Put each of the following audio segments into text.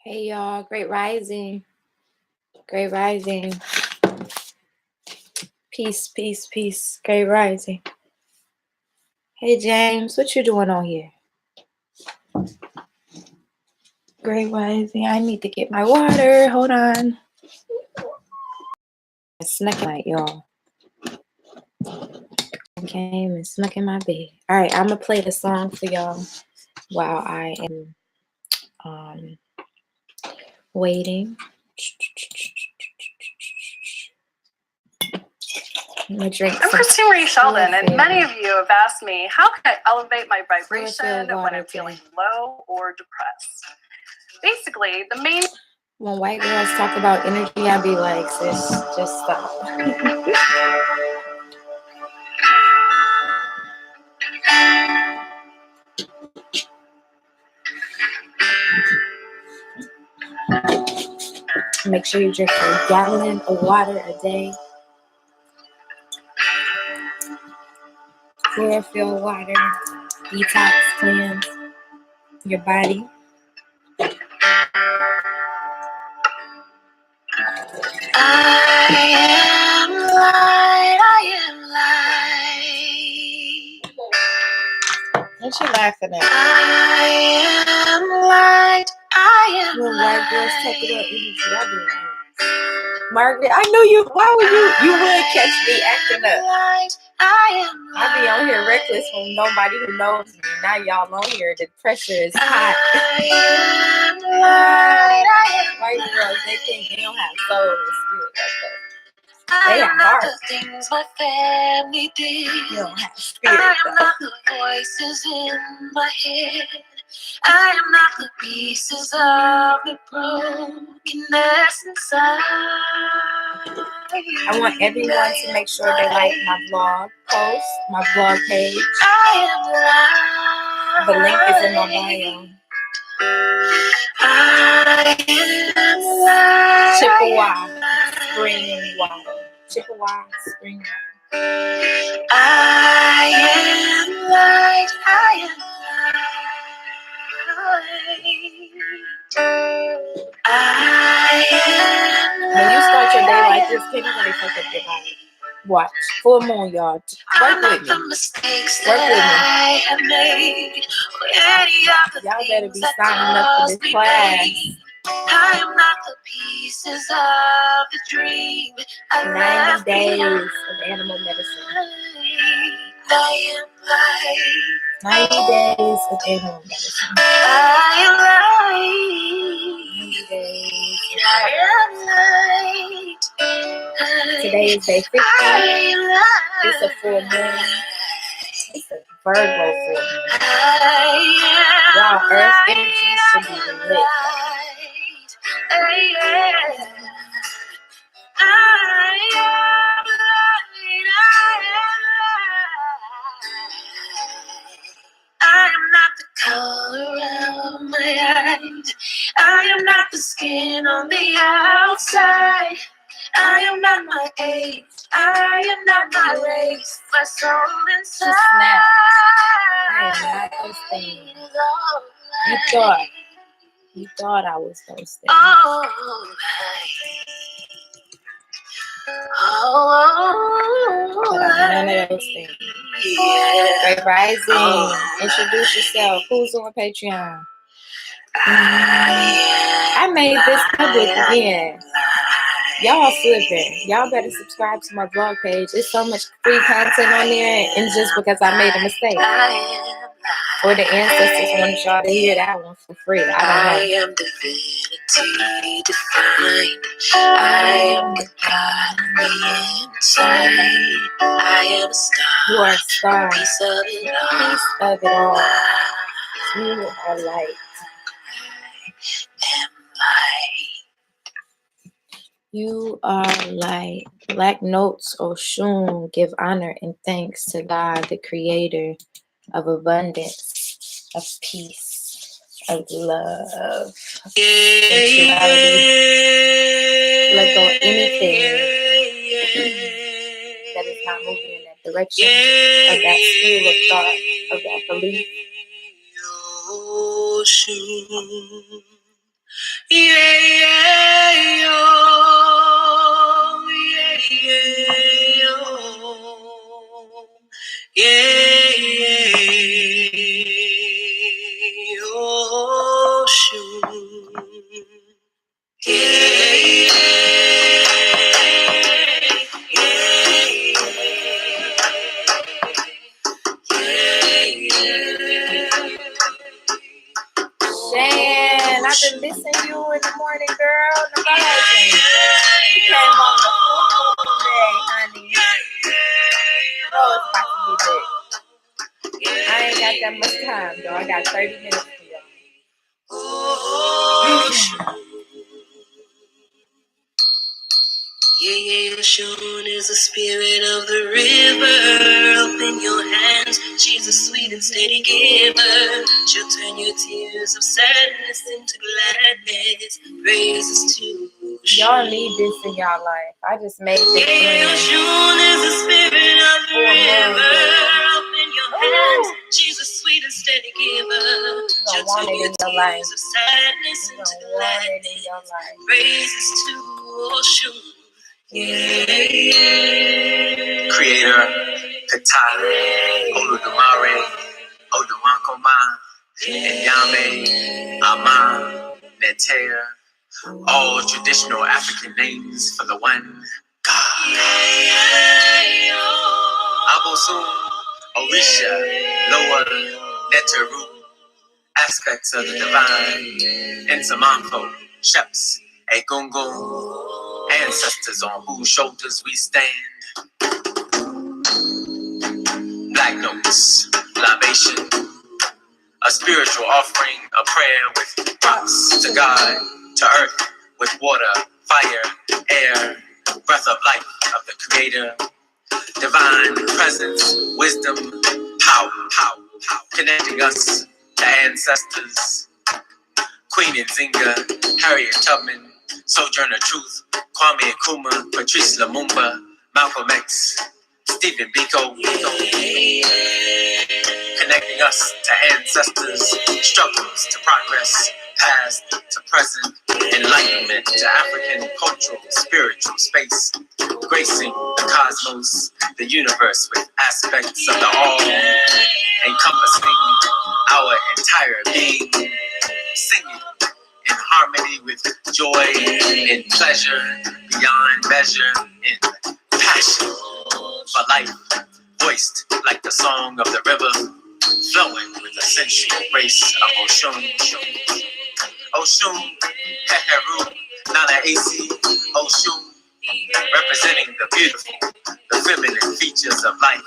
Hey y'all, great rising. Great rising. Peace, peace, peace. Great rising. Hey James, what you doing on here? Great rising. I need to get my water. Hold on. I snuck in, y'all. I came and snuck in my bed. All right, I'm gonna play the song for y'all while I am waiting. I'm Christine Marie Sheldon, and many of you have asked me, how can I elevate my vibration when I'm feeling low or depressed? Basically, the main... When white girls talk about energy, I be like, sis, just stop. Make sure you drink a gallon of water a day. Chlorophyll water, detox, cleanse your body. I am light, I am light. What you laughing at? I am light, I am when light. White girls talk about energy, I be like, Margaret, I know you. Why would you would catch me acting up. I be on here reckless from nobody who knows me. Now y'all on here, the pressure is hot. White girls, they don't have soul and spirit like that. They have heart. The things my family did. You don't have spirit. I am not the voices in my head. I am not the pieces of the brokenness inside. I want everyone to make sure they like my vlog post, my vlog page. The link is in my bio. Chippewa spring water. Chippewa spring water. I am light. I am light. I am when you start your day like this, can't nobody fuck up your body. Watch. Full moon, y'all. Work with me. Y'all better be signing up for this class. I am not the pieces of the dream. 90 days of animal medicine. I am light. 90 days of animal medicine. I am light. 90 days. I am light. Today is day 15. It's a full moon. It's a Virgo full moon. Y'all, earth energy should be lit. I am not the color around my eyes. I am not the skin on the outside. I am not my age. I am not my race. My soul inside. I am not those things. You thought I was gonna stay. But I'm none of those things. Great Rising. Introduce yourself. Who's on Patreon? I made this public again. Y'all slipping. Y'all better subscribe to my blog page. There's so much free content on there, and just because I made a mistake. Or the ancestors wanted y'all to hear that one for free. I don't know. I am divinity defined. I am the God on the inside. I am a star. You are a star. Piece of it all. Piece of it all. You are light. You are light. Black Notes Oshun give honor and thanks to God, the creator of abundance, of peace, of love, sensuality. Let go of anything that is not moving in that direction, of that school of thought, of that belief. Shan, I've been missing you in the morning, girl. The rising. You came on the full day, honey. Oh, it's about to be lit. I ain't got that much time, though. I got 30 minutes for y'all. Oshun is the spirit of the river. Open your hands. She's a sweet and steady giver. She'll turn your tears of sadness into gladness. Praises to Y'all need this in y'all life. I just made this. Oshun is the spirit of the river. Open your hands. She's a sweet and steady giver. She'll turn your tears of sadness into gladness. Praises to Oshun. Creator, Katana, Oludumare, Odumakoma, Nyame, Ama, Netea, all traditional African names for the one God. Abosun, Orisha, Loa, Neteru, aspects of the divine, Nzamampo, Sheps, Egungun, ancestors on whose shoulders we stand. Black Notes, libation, a spiritual offering, a prayer with props to God, to earth with water, fire, air, breath of life of the Creator, divine presence, wisdom, power, connecting us to ancestors. Queen Nzinga, Harriet Tubman, Sojourner Truth, Kwame Nkrumah, Patrice Lumumba, Malcolm X, Stephen Biko, connecting us to ancestors, struggles to progress, past to present, enlightenment to African cultural, spiritual space, gracing the cosmos, the universe with aspects of the all, encompassing our entire being, singing in harmony with joy, in pleasure, beyond measure, in passion for life, voiced like the song of the river, flowing with the sensual grace of Oshun. Oshun, Heheru, Nana Asi, Oshun, representing the beautiful, the feminine features of life,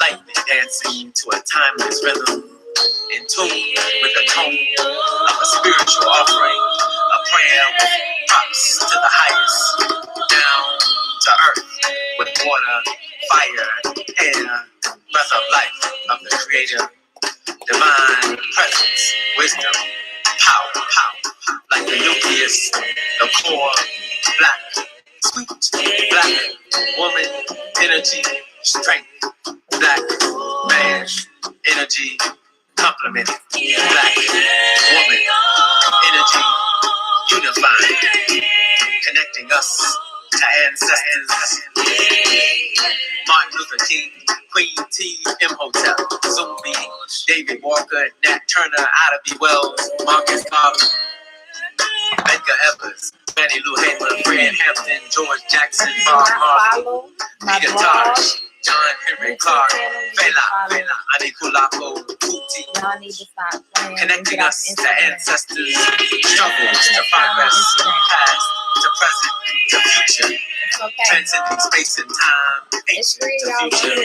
lightly dancing to a timeless rhythm, in tune with the tone of a spiritual offering, a prayer with props to the highest, down to earth with water, fire, air, breath of life of the Creator, divine presence, wisdom, power, like the nucleus, the core, black, sweet, black, woman, energy, strength, black, man, energy, complementing black woman energy, unifying, connecting us to ancestors. Martin Luther King, Queen T, Imhotep, Zumbi, David Walker, Nat Turner, Ida B. Wells, Marcus Garvey, Edgar Evers, Fannie Lou Hamer, Fred Hampton, George Jackson, Bob Marley, Peter Tosh, John Henry Clark, Fela, Anikulapo, Kuti, connecting us to ancestors, struggles to progress, past to present to future, transcending space and time, ancient to future,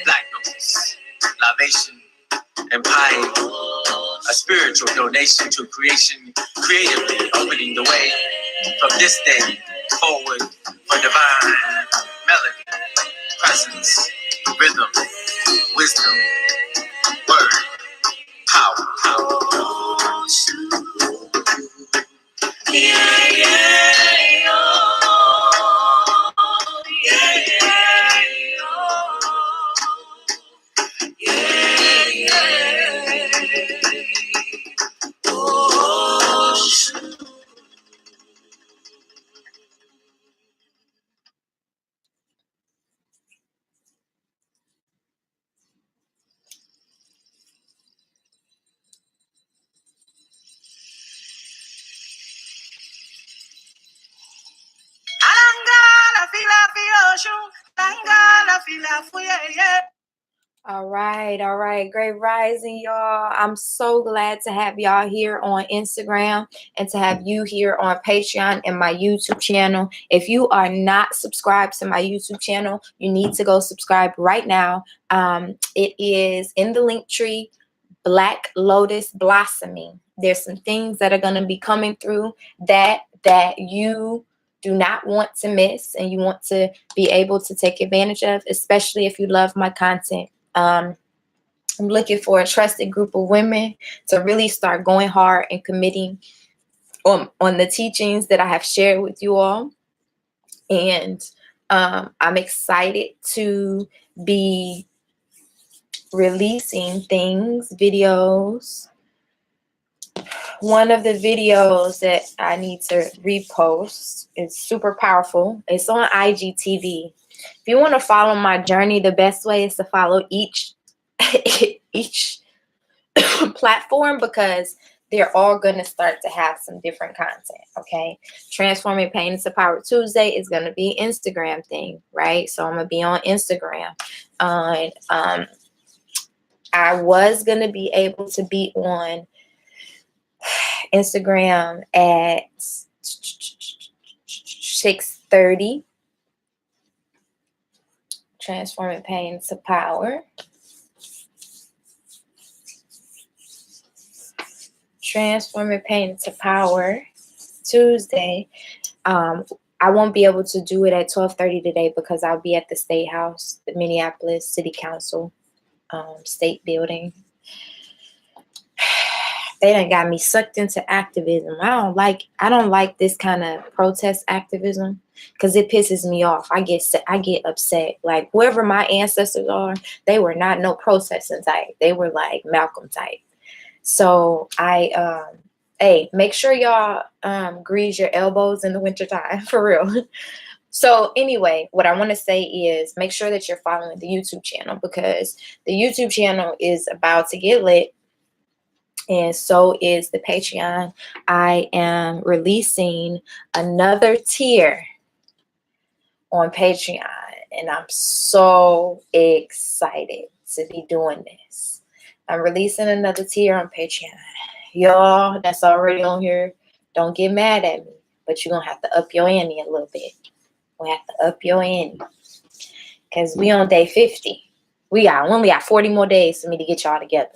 black notes, libation, and pie, a spiritual donation to creation, creatively opening the way from this day forward for divine melody, presence, rhythm, wisdom, word, power. All right. Great rising, y'all. I'm so glad to have y'all here on Instagram and to have you here on Patreon and my YouTube channel. If you are not subscribed to my YouTube channel, you need to go subscribe right now. It is in the link tree, Black Lotus Blossoming. There's some things that are going to be coming through that you do not want to miss and you want to be able to take advantage of, especially if you love my content. I'm looking for a trusted group of women to really start going hard and committing on the teachings that I have shared with you all. And I'm excited to be releasing things, videos. One of the videos that I need to repost is super powerful. It's on IGTV. If you want to follow my journey, the best way is to follow each platform, because they're all going to start to have some different content. Okay, Transforming Pain into Power Tuesday is going to be Instagram thing, right? So I'm going to be on Instagram. And I was going to be able to be on Instagram at 6:30. Transforming Pain into Power. Transforming Pain into Power Tuesday. I won't be able to do it at 12:30 today because I'll be at the State House, the Minneapolis City Council, state building. They done got me sucked into activism. I don't like this kind of protest activism because it pisses me off. I get upset. Like, whoever my ancestors are, they were not no protesting type. They were like Malcolm type. So hey, make sure y'all grease your elbows in the wintertime, for real. So anyway, what I want to say is make sure that you're following the YouTube channel, because the YouTube channel is about to get lit. And so is the Patreon. I am releasing another tier on Patreon, and I'm so excited to be doing this. I'm releasing another tier on Patreon. Y'all that's already on here, don't get mad at me, but you're going to have to up your ante a little bit. We have to up your ante because we on day 50. We only got 40 more days for me to get y'all together.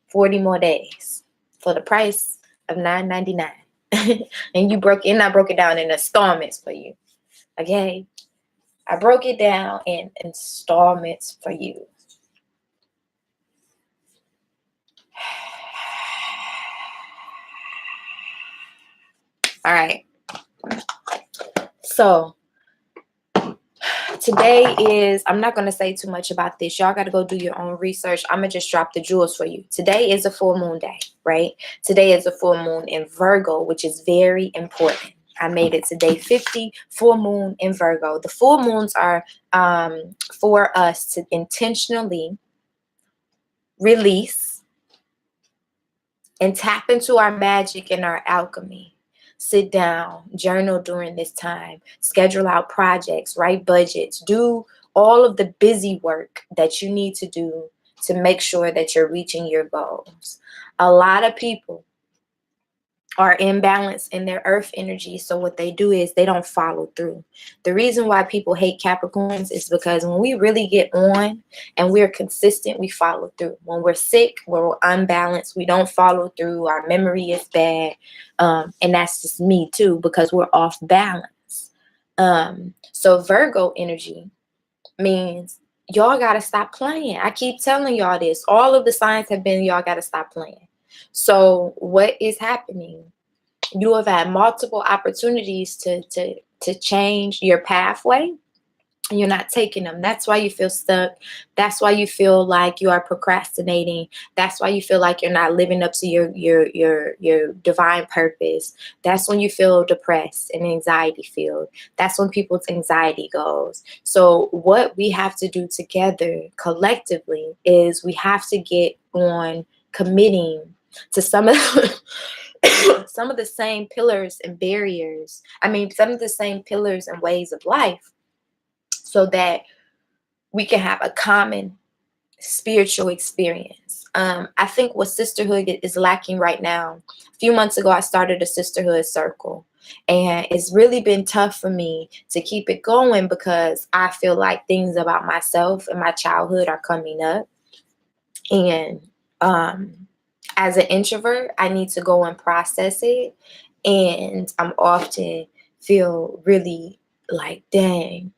40 more days for the price of $9.99. And I broke it down in installments for you. Okay? I broke it down in installments for you. All right. So today is, I'm not going to say too much about this. Y'all got to go do your own research. I'm going to just drop the jewels for you. Today is a full moon day, right? Today is a full moon in Virgo, which is very important. I made it to day 50, full moon in Virgo. The full moons are for us to intentionally release and tap into our magic and our alchemy. Sit down, journal during this time, schedule out projects, write budgets, do all of the busy work that you need to do to make sure that you're reaching your goals. A lot of people are imbalanced in their earth energy. So what they do is they don't follow through. The reason why people hate Capricorns is because when we really get on and we're consistent, we follow through. When we're sick, we're unbalanced, we don't follow through, our memory is bad. And that's just me too, because we're off balance. So Virgo energy means y'all got to stop playing. I keep telling y'all this. All of the signs have been y'all got to stop playing. So what is happening? You have had multiple opportunities to change your pathway. And you're not taking them. That's why you feel stuck. That's why you feel like you are procrastinating. That's why you feel like you're not living up to your divine purpose. That's when you feel depressed and anxiety filled. That's when people's anxiety goes. So what we have to do together collectively is we have to get on committing to some of some of the same pillars and barriers. Some of the same pillars and ways of life, so that we can have a common spiritual experience. I think what sisterhood is lacking right now. A few months ago, I started a sisterhood circle, and it's really been tough for me to keep it going because I feel like things about myself and my childhood are coming up. And as an introvert, I need to go and process it. And I'm often feel really like, dang,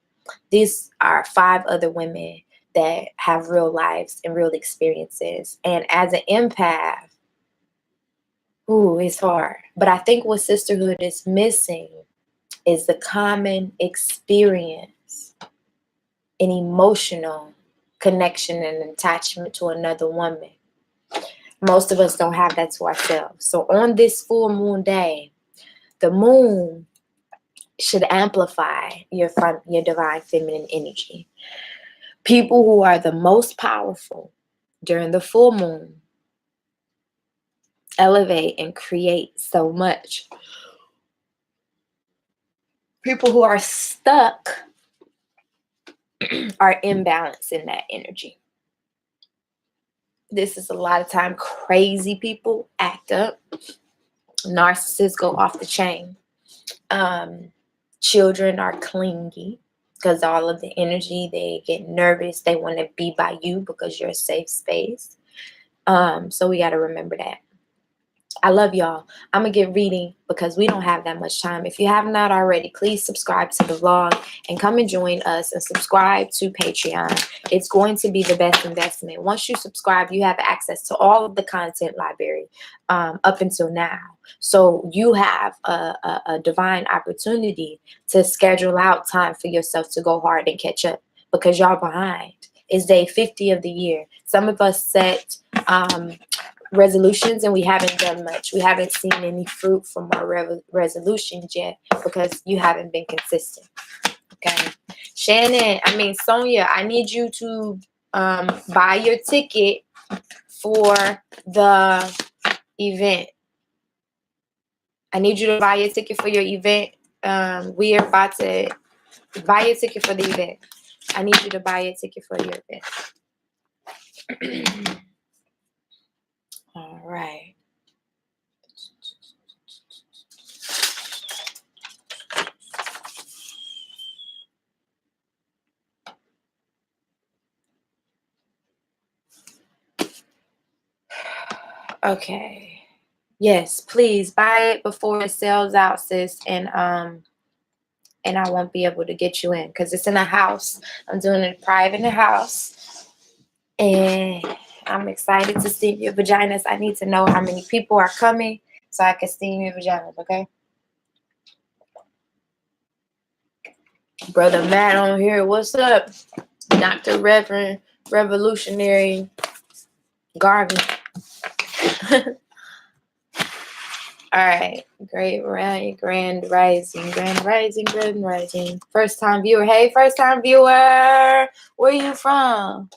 these are 5 other women that have real lives and real experiences. And as an empath, it's hard. But I think what sisterhood is missing is the common experience, an emotional connection and attachment to another woman. Most of us don't have that to ourselves. So on this full moon day, the moon should amplify your divine feminine energy. People who are the most powerful during the full moon elevate and create so much. People who are stuck are imbalanced in that energy. This is a lot of time crazy people act up. Narcissists go off the chain. Children are clingy because all of the energy, they get nervous. They want to be by you because you're a safe space. So we got to remember that. I love y'all. I'm going to get reading because we don't have that much time. If you have not already, please subscribe to the vlog and come and join us and subscribe to Patreon. It's going to be the best investment. Once you subscribe, you have access to all of the content library up until now. So you have a divine opportunity to schedule out time for yourself to go hard and catch up because y'all behind. It's day 50 of the year. Some of us set resolutions and we haven't done much. We haven't seen any fruit from our resolutions yet because you haven't been consistent. Okay, Sonia, I need you to buy your ticket for the event. I need you to buy your ticket for your event. We are about to buy your ticket for the event. I need you to buy your ticket for your event. All right. Okay. Yes, please buy it before it sells out, sis. And I won't be able to get you in because it's in a house. I'm doing it private in the house. And I'm excited to steam your vaginas. I need to know how many people are coming so I can steam your vaginas, okay? Brother Matt on here. What's up? Dr. Reverend Revolutionary Garvey. Alright. Grand rising. First time viewer. Hey, first time viewer. Where you from?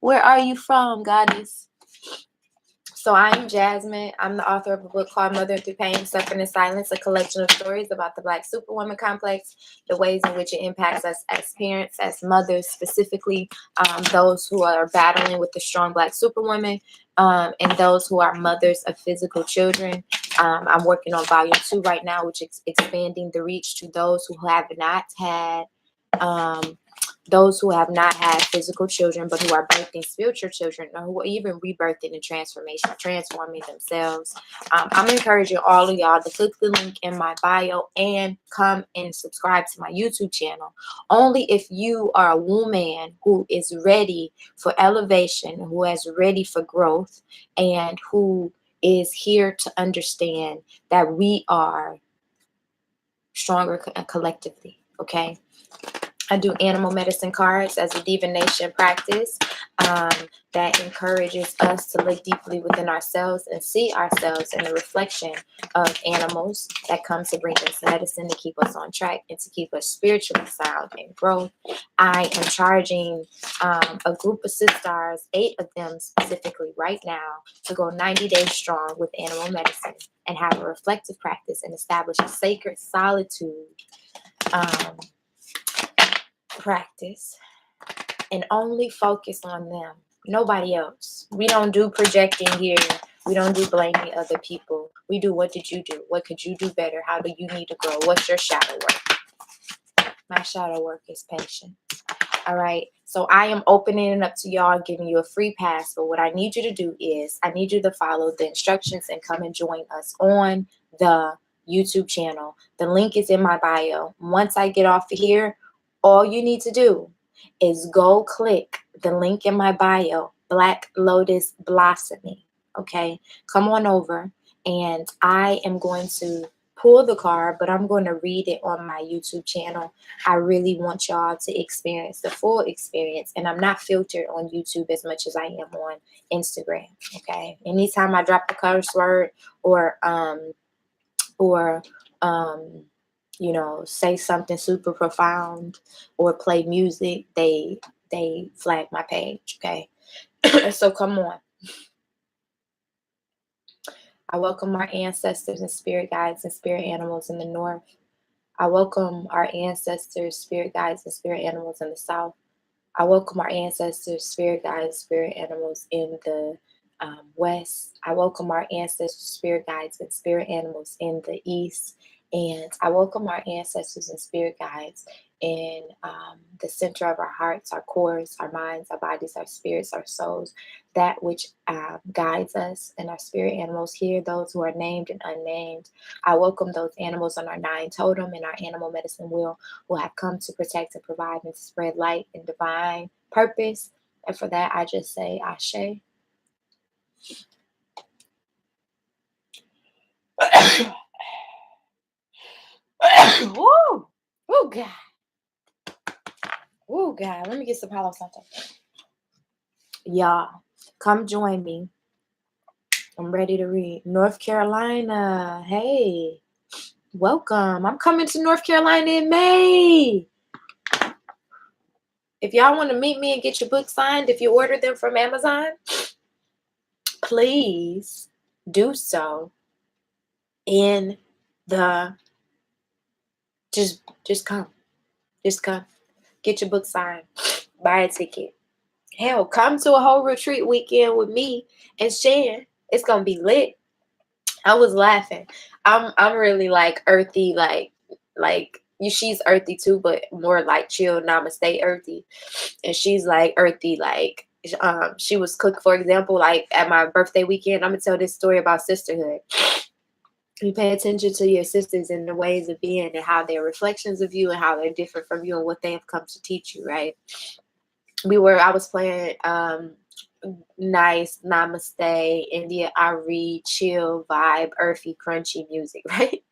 Where are you from, goddess? So I'm Jasmine. I'm the author of a book called Mother Through Pain, Suffering, and Silence, a collection of stories about the Black Superwoman complex, the ways in which it impacts us as parents, as mothers, specifically those who are battling with the strong Black Superwoman, and those who are mothers of physical children. I'm working on volume 2 right now, which is expanding the reach to those who have not had physical children, but who are birthing spiritual children, or who are even rebirthing and transforming themselves. I'm encouraging all of y'all to click the link in my bio and come and subscribe to my YouTube channel. Only if you are a woman who is ready for elevation, who is ready for growth, and who is here to understand that we are stronger collectively, okay? I do animal medicine cards as a divination practice that encourages us to look deeply within ourselves and see ourselves in the reflection of animals that come to bring us medicine, to keep us on track, and to keep us spiritually sound and growth. I am charging a group of sisters, 8 of them specifically right now, to go 90 days strong with animal medicine and have a reflective practice and establish a sacred solitude practice and only focus on them, nobody else. We don't do projecting here. We don't do blaming other people. We do, what did you do? What could you do better? How do you need to grow? What's your shadow work? My shadow work is patience. All right. So I am opening it up to y'all, giving you a free pass. But what I need you to do is I need you to follow the instructions and come and join us on the YouTube channel. The link is in my bio. Once I get off of here, all you need to do is go click the link in my bio, Black Lotus Blossoming. Okay, come on over, and I am going to pull the card, but I'm going to read it on my YouTube channel. I really want y'all to experience the full experience, and I'm not filtered on YouTube as much as I am on Instagram. Okay, anytime I drop a curse word or you know, say something super profound or play music, they flag my page, okay? So come on. I welcome our ancestors and spirit guides and spirit animals in the north. I welcome our ancestors, spirit guides, and spirit animals in the south. I welcome our ancestors, spirit guides, spirit animals in the west. I welcome our ancestors, spirit guides, and spirit animals in the east. And I welcome our ancestors and spirit guides in the center of our hearts, our cores, our minds, our bodies, our spirits, our souls, that which guides us, and our spirit animals here, those who are named and unnamed. I welcome those animals on our 9 totem and our animal medicine wheel who have come to protect and provide and to spread light and divine purpose. And for that, I just say Ashe. Woo! Oh, God. Oh, God. Let me get some Palo Santo. Y'all, come join me. I'm ready to read. North Carolina. Hey, welcome. I'm coming to North Carolina in May. If y'all want to meet me and get your book signed, if you order them from Amazon, please do so in the just come. Just come. Get your book signed. Buy a ticket. Hell, come to a whole retreat weekend with me and Shan. It's gonna be lit. I was laughing. I'm really like earthy, like she's earthy too, but more like chill namaste earthy. And she's like earthy, like she was cooked, for example, like at my birthday weekend. I'm gonna tell this story about sisterhood. You pay attention to your sisters and the ways of being and how they're reflections of you and how they're different from you and what they have come to teach you, right? I was playing nice namaste, India Ari, chill vibe, earthy, crunchy music, right?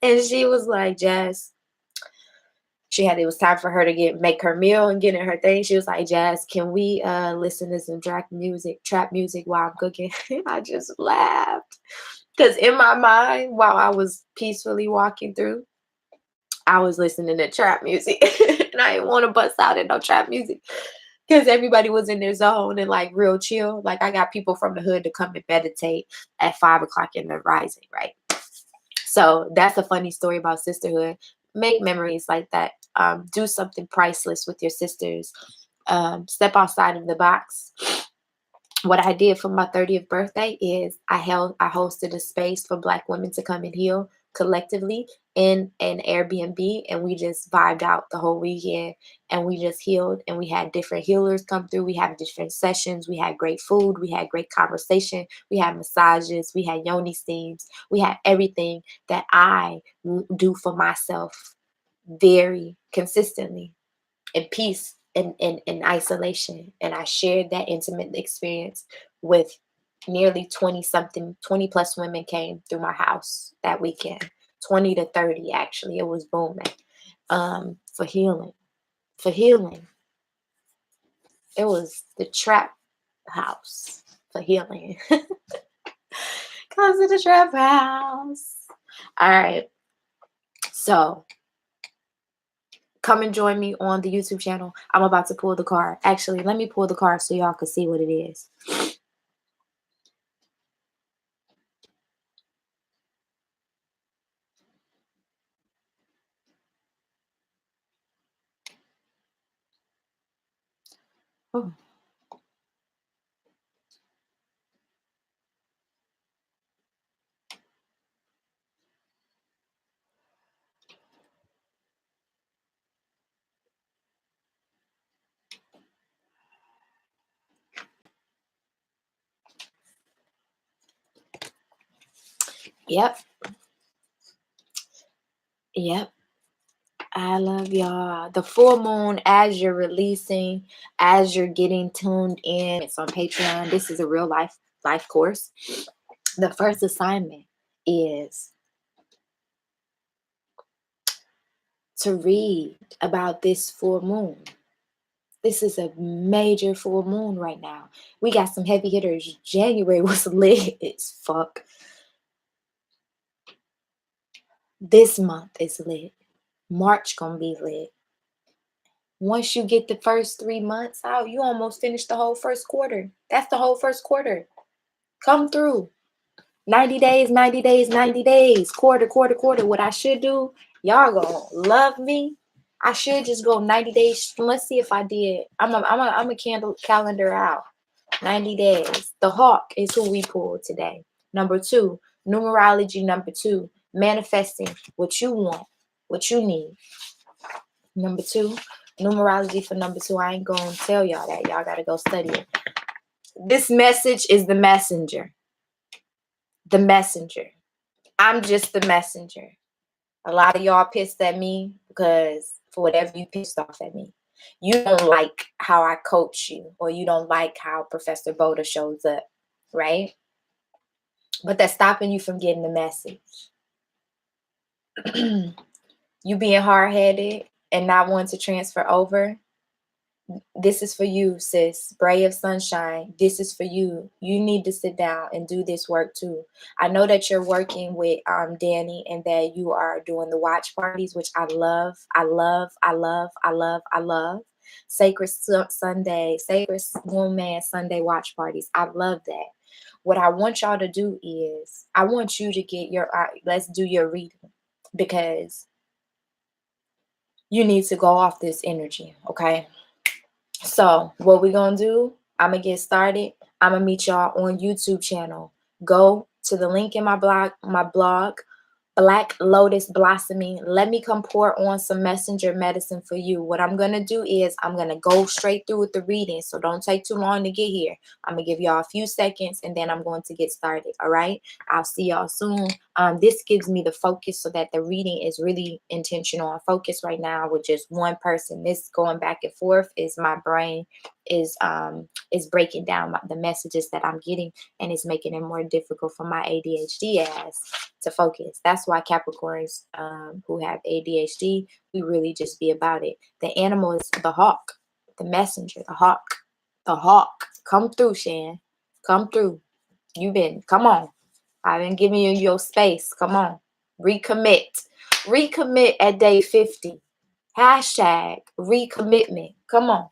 And she was like, Jess, it was time for her to make her meal and get in her thing. She was like, Jazz, can we listen to some trap music while I'm cooking? I just laughed. Because in my mind, while I was peacefully walking through, I was listening to trap music. And I didn't want to bust out in no trap music. Because everybody was in their zone and like real chill. Like I got people from the hood to come and meditate at 5 o'clock in the rising, right? So that's a funny story about sisterhood. Make memories like that. Do something priceless with your sisters. Step outside of the box. What I did for my 30th birthday is I hosted a space for Black women to come and heal collectively in an Airbnb, and we just vibed out the whole weekend, and we just healed, and we had different healers come through. We had different sessions. We had great food. We had great conversation. We had massages. We had yoni steams. We had everything that I do for myself very consistently in peace and in isolation. And I shared that intimate experience with nearly 20 plus women came through my house that weekend. 20 to 30 actually. It was booming. For healing. It was the trap house for healing. Comes to the trap house. All right. So come and join me on the YouTube channel. I'm about to pull the card. Actually, let me pull the card so y'all can see what it is. Oh. Yep. I love y'all. The full moon, as you're releasing, as you're getting tuned in, it's on Patreon. This is a real life course. The first assignment is to read about this full moon. This is a major full moon right now. We got some heavy hitters. January was lit as fuck. This month is lit. March gonna be lit. Once you get the first 3 months out, you almost finished the whole first quarter. That's the whole first quarter. Come through. 90 days, 90 days, 90 days. Quarter. What I should do, y'all gonna love me. I should just go 90 days. Let's see if I did. I'm a calendar out. 90 days. The hawk is who we pulled today. Number 2, numerology number 2, manifesting what you want, what you need. Number 2, numerology for number 2. I ain't gonna tell y'all that. Y'all gotta go study it. This message is the messenger. The messenger. I'm just the messenger. A lot of y'all pissed at me because for whatever you pissed off at me. You don't like how I coach you, or you don't like how Professor Boda shows up, right? But that's stopping you from getting the message. You being hard-headed and not wanting to transfer over. This is for you, sis. Bray of sunshine. This is for you. You need to sit down and do this work too. I know that you're working with Danny, and that you are doing the watch parties, which I love. Sacred Sunday, Sacred Woman Sunday watch parties. I love that. What I want y'all to do is I want you to get your let's do your reading, because you need to go off this energy, okay? So what we're going to do, I'm going to get started. I'm going to meet y'all on YouTube channel. Go to the link in my blog, Black Lotus Blossoming. Let me come pour on some messenger medicine for you. What I'm going to do is I'm going to go straight through with the reading. So don't take too long to get here. I'm going to give y'all a few seconds, and then I'm going to get started. All right. I'll see y'all soon. This gives me the focus so that the reading is really intentional and focused right now with just one person. This going back and forth is my brain is breaking down the messages that I'm getting, and it's making it more difficult for my ADHD ass to focus. That's why Capricorns who have ADHD, we really just be about it. The animal is the hawk, the messenger, the hawk. The hawk. Come through, Shan. Come through. Come on. I've been giving you your space. Come on. Recommit. Recommit at day 50. Hashtag recommitment. Come on.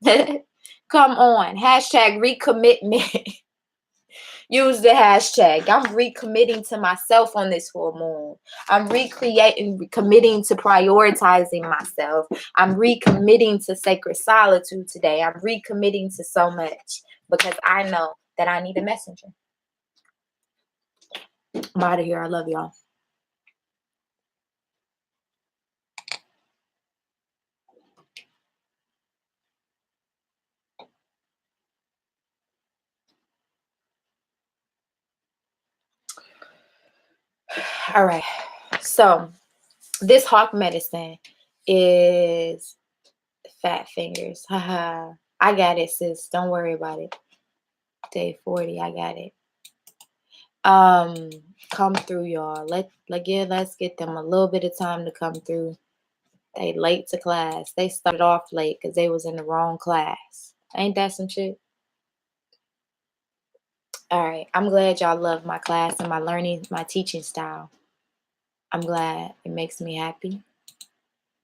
Come on. Hashtag recommitment. Use the hashtag. I'm recommitting to myself on this full moon. I'm committing to prioritizing myself. I'm recommitting to sacred solitude today. I'm recommitting to so much because I know that I need a messenger. I'm out of here. I love y'all. All right. So this hawk medicine is fat fingers. Haha. I got it, sis. Don't worry about it. Day 40. I got it. Come through, y'all. Let's get them a little bit of time to come through. They late to class. They started off late because they was in the wrong class. Ain't that some shit? All right. I'm glad y'all love my class and my teaching style. I'm glad. It makes me happy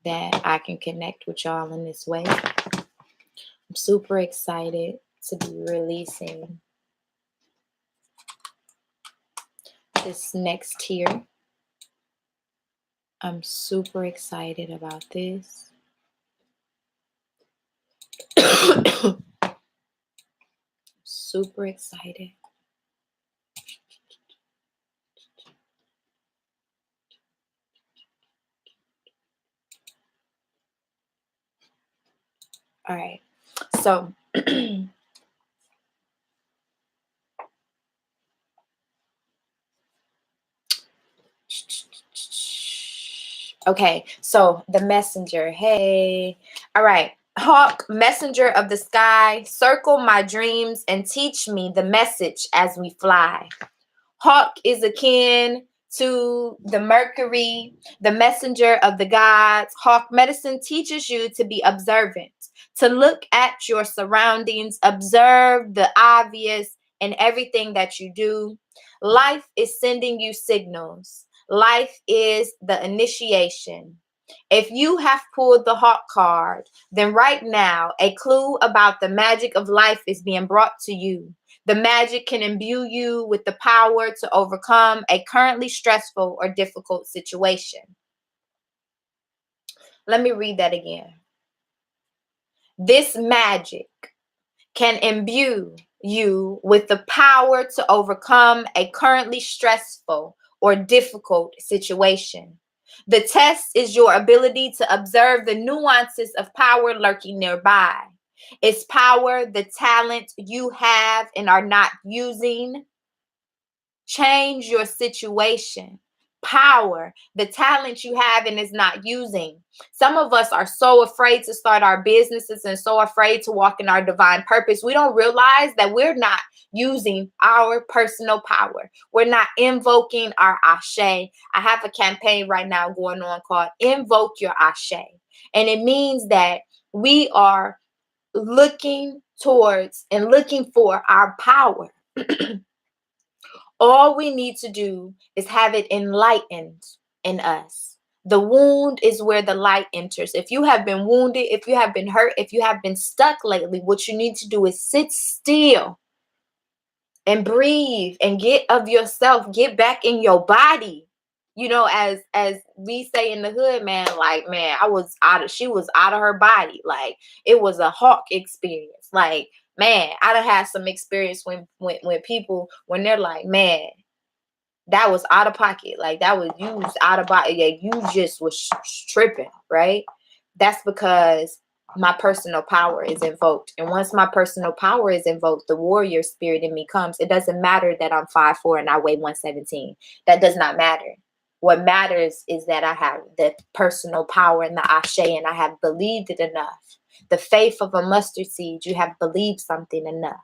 that I can connect with y'all in this way. I'm super excited to be releasing this next tier. I'm super excited about this. Super excited. All right. So okay, so the messenger. Hey. All right. Hawk, messenger of the sky, circle my dreams and teach me the message as we fly. Hawk is akin to the Mercury, the messenger of the gods. Hawk medicine teaches you to be observant, to look at your surroundings, observe the obvious in everything that you do. Life is sending you signals. Life is the initiation. If you have pulled the Hawk card, then right now a clue about the magic of life is being brought to you. The magic can imbue you with the power to overcome a currently stressful or difficult situation. Let me read that again. This magic can imbue you with the power to overcome a currently stressful or difficult situation. The test is your ability to observe the nuances of power lurking nearby. Is power the talent you have and are not using? Change your situation. Power, the talent you have and is not using. Some of us are so afraid to start our businesses and so afraid to walk in our divine purpose. We don't realize that we're not using our personal power. We're not invoking our Ashe. I have a campaign right now going on called Invoke Your Ashe. And it means that we are looking towards and looking for our power. All we need to do is have it enlightened in us. The wound is where the light enters. If you have been wounded, if you have been hurt, if you have been stuck lately, what you need to do is sit still and breathe and get of yourself, get back in your body. You know, as we say in the hood, man, like, man, she was out of her body. Like, it was a hawk experience. Like, man, I done had some experience when people, when they're like, man, that was out of pocket. Like, that was used out of body. Like, you just was tripping, right? That's because my personal power is invoked. And once my personal power is invoked, the warrior spirit in me comes. It doesn't matter that I'm 5'4" and I weigh 117. That does not matter. What matters is that I have the personal power and the Ashe, and I have believed it enough. The faith of a mustard seed, you have believed something enough.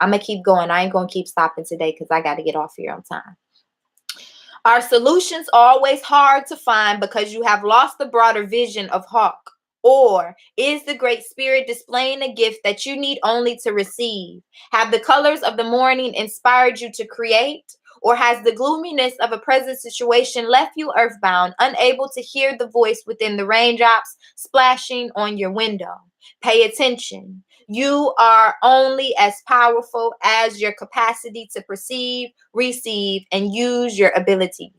I'm going to keep going. I ain't going to keep stopping today because I got to get off here on time. Are solutions always hard to find because you have lost the broader vision of Hawk? Or is the Great Spirit displaying a gift that you need only to receive? Have the colors of the morning inspired you to create? Or has the gloominess of a present situation left you earthbound, unable to hear the voice within the raindrops splashing on your window? Pay attention. You are only as powerful as your capacity to perceive, receive, and use your abilities.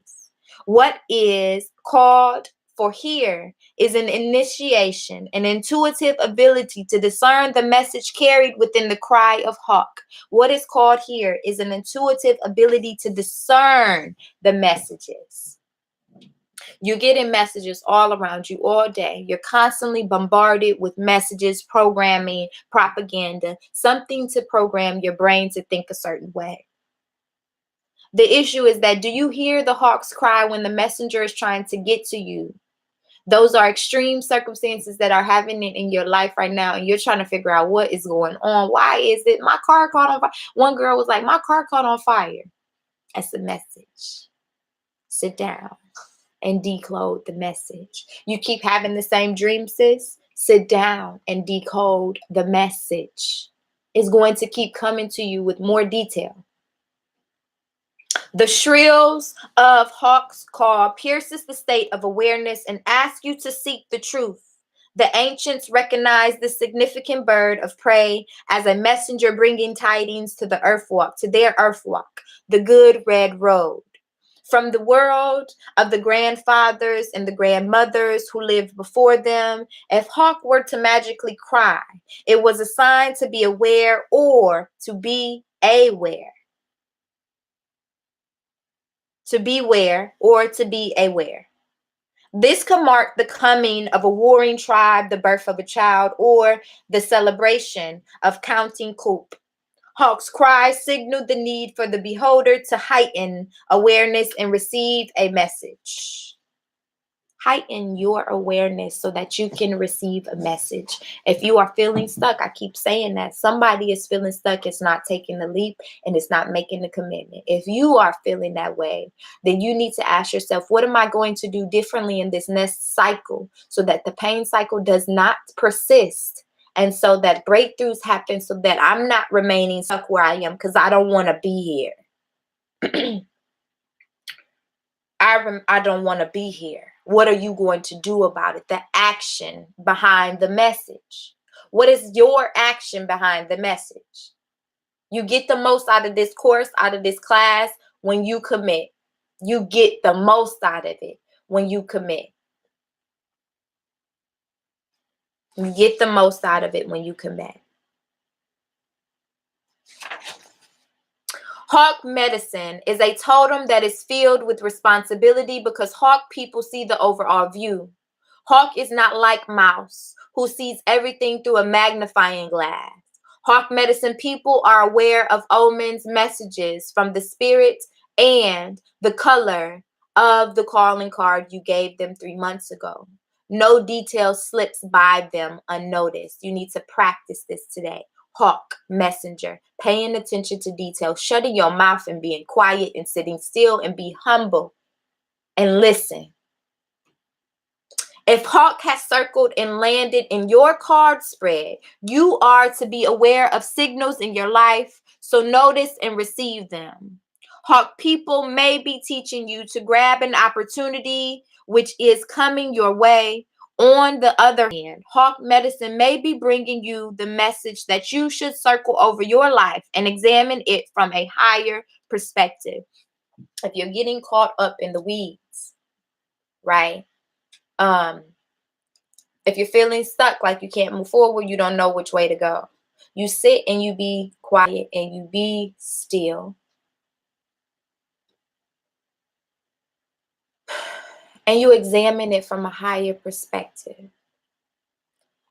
What is called for here is an initiation, an intuitive ability to discern the message carried within the cry of Hawk. What is called here is an intuitive ability to discern the messages. You're getting messages all around you all day. You're constantly bombarded with messages, programming, propaganda, something to program your brain to think a certain way. The issue is that, do you hear the hawk's cry when the messenger is trying to get to you? Those are extreme circumstances that are happening in your life right now, and you're trying to figure out what is going on. Why is it my car caught on fire? One girl was like, my car caught on fire. That's the message. Sit down and decode the message. You keep having the same dream, sis. Sit down and decode the message. It's going to keep coming to you with more detail. The shrills of Hawk's call pierces the state of awareness and asks you to seek the truth. The ancients recognized the significant bird of prey as a messenger bringing tidings to the earthwalk, to their earthwalk, the good red road. From the world of the grandfathers and the grandmothers who lived before them, if Hawk were to magically cry, it was a sign to be aware or to be aware. To beware or to be aware. This could mark the coming of a warring tribe, the birth of a child, or the celebration of counting coup. Hawk's cry signaled the need for the beholder to heighten awareness and receive a message. Heighten your awareness so that you can receive a message. If you are feeling stuck, I keep saying that somebody is feeling stuck, it's not taking the leap and it's not making the commitment. If you are feeling that way, then you need to ask yourself, what am I going to do differently in this next cycle so that the pain cycle does not persist? And so that breakthroughs happen so that I'm not remaining stuck where I am, because I don't want to be here. I don't want to be here. What are you going to do about it? The action behind the message. What is your action behind the message? You get the most out of this course, out of this class, when you commit. You get the most out of it when you commit. You get the most out of it when you commit. Hawk medicine is a totem that is filled with responsibility because Hawk people see the overall view. Hawk is not like Mouse, who sees everything through a magnifying glass. Hawk medicine people are aware of omens, messages from the spirit, and the color of the calling card you gave them 3 months ago. No detail slips by them unnoticed. You need to practice this today. Hawk messenger, paying attention to detail, shutting your mouth and being quiet and sitting still and be humble and listen. If Hawk has circled and landed in your card spread, you are to be aware of signals in your life, so notice and receive them. Hawk people may be teaching you to grab an opportunity which is coming your way. On the other hand, Hawk medicine may be bringing you the message that you should circle over your life and examine it from a higher perspective. If you're getting caught up in the weeds, right? If you're feeling stuck, like you can't move forward, you don't know which way to go. You sit and you be quiet and you be still. And you examine it from a higher perspective.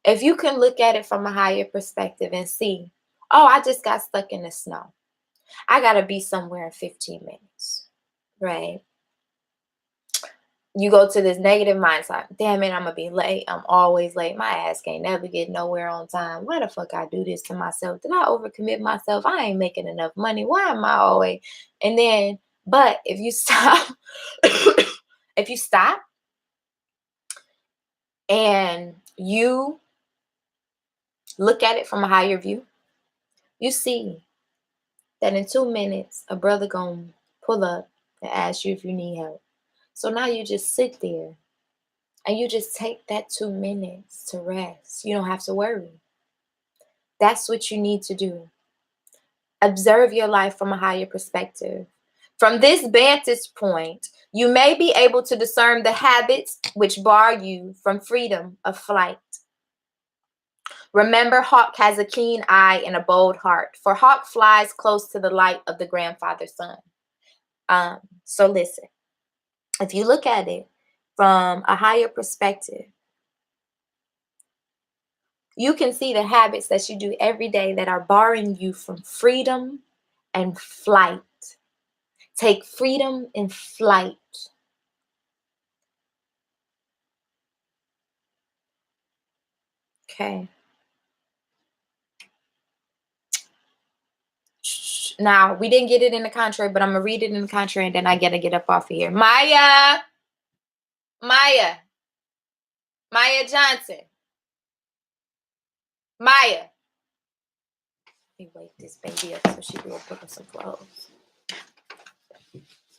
If you can look at it from a higher perspective and see, oh, I just got stuck in the snow. I got to be somewhere in 15 minutes, right? You go to this negative mindset. Damn it, I'm going to be late. I'm always late. My ass can't never get nowhere on time. Why the fuck I do this to myself? Did I overcommit myself? I ain't making enough money. Why am I always? And then But if you stop, if you stop and you look at it from a higher view, you see that in 2 minutes, a brother gonna pull up and ask you if you need help. So now you just sit there and you just take that 2 minutes to rest. You don't have to worry. That's what you need to do. Observe your life from a higher perspective. From this vantage point, you may be able to discern the habits which bar you from freedom of flight. Remember, Hawk has a keen eye and a bold heart, for Hawk flies close to the light of the grandfather sun. So listen, if you look at it from a higher perspective, you can see the habits that you do every day that are barring you from freedom and flight. Take freedom and flight. Okay. Now, we didn't get it in the contrary, but I'm going to read it in the contrary, and then I got to get up off of here. Maya Johnson. Maya. Let me wake this baby up so she can go put on some clothes.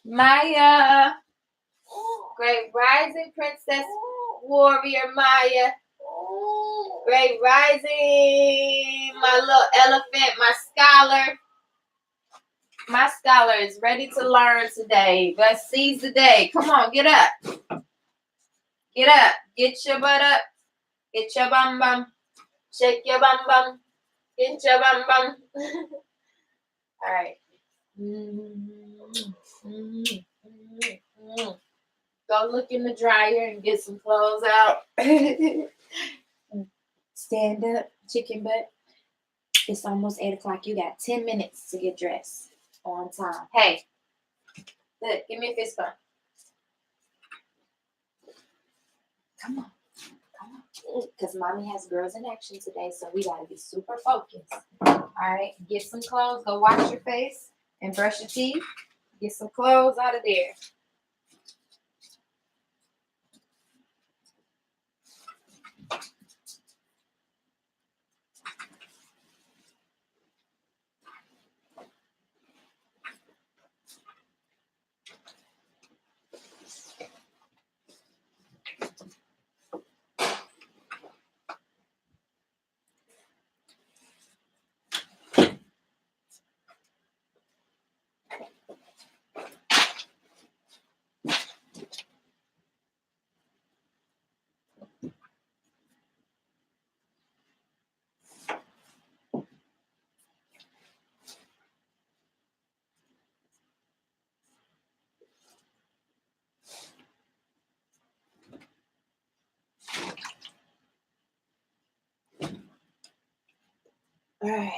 Maya. Great rising, princess warrior Maya. Great rising, my little elephant, my scholar. My scholar is ready to learn today. Let's seize the day. Come on, get up. Get up. Get your butt up. Get your bum bum. Shake your bum bum. Get your bum bum. All right. Go look in the dryer and get some clothes out. Stand up, chicken butt. It's almost 8 o'clock. You got 10 minutes to get dressed on time. Hey, look, give me a fist bump. Come on. Because mommy has girls in action today, so we got to be super focused. All right, get some clothes. Go wash your face and brush your teeth. Get some clothes out of there. All right.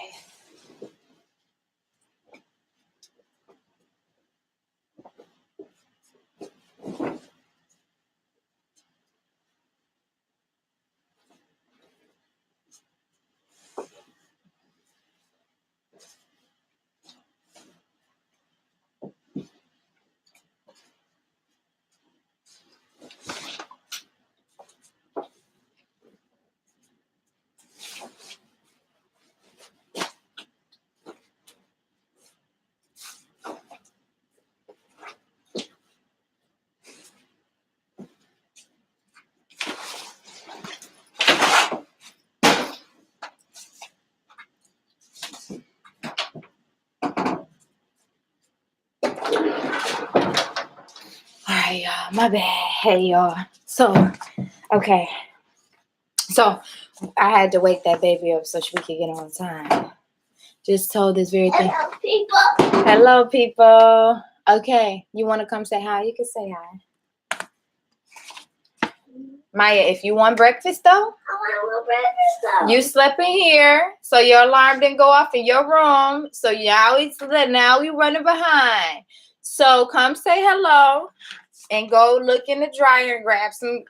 Y'all, my bad. Hey, y'all. So, okay. So, I had to wake that baby up so we could get on time. Just told this very thing. Hello, people. Hello, people. Okay, you want to come say hi? You can say hi. Maya, if you want breakfast, though, I want breakfast, though. you slept in here, so your alarm didn't go off in your room. So now we running behind. So come say hello and go look in the dryer and grab some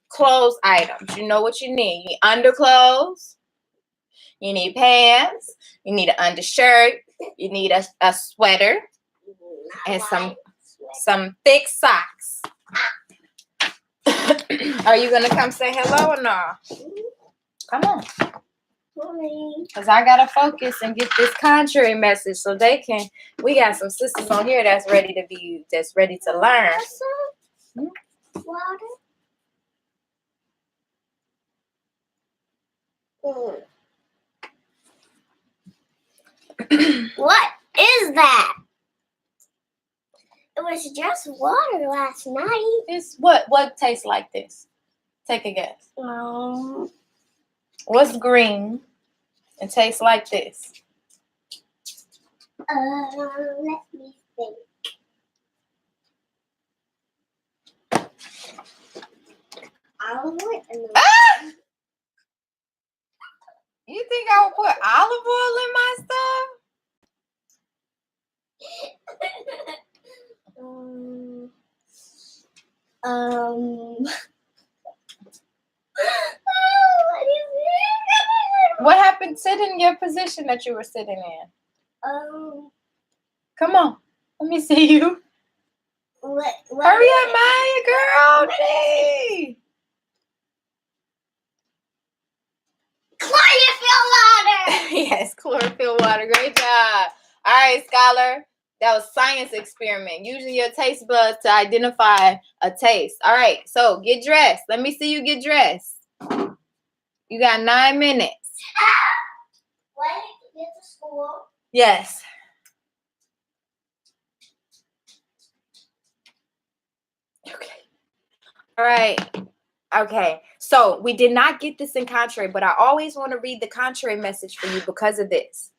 clothes items. You know what you need. You need underclothes. You need pants. You need an undershirt. You need a sweater and some Some thick socks. Are you gonna come say hello or no? Come on. Because I gotta focus and get this contrary message so they can. We got some sisters on here that's ready to learn. Water. What is that? It was just water last night. It's what tastes like this? Take a guess. What's green and tastes like this? Let me think. Olive oil. You think I would put olive oil in my stuff? What happened? Sit in your position that you were sitting in. Come on. Let me see you. What Hurry up, Maya, girl. Hey. Chlorophyll water. Yes, chlorophyll water. Great job. All right, Scholar. That was science experiment. Using your taste buds to identify a taste. All right, so get dressed. Let me see you get dressed. You got 9 minutes. When did you get to school? Yes. Okay. All right. Okay. So we did not get this in contrary, but I always want to read the contrary message for you because of this.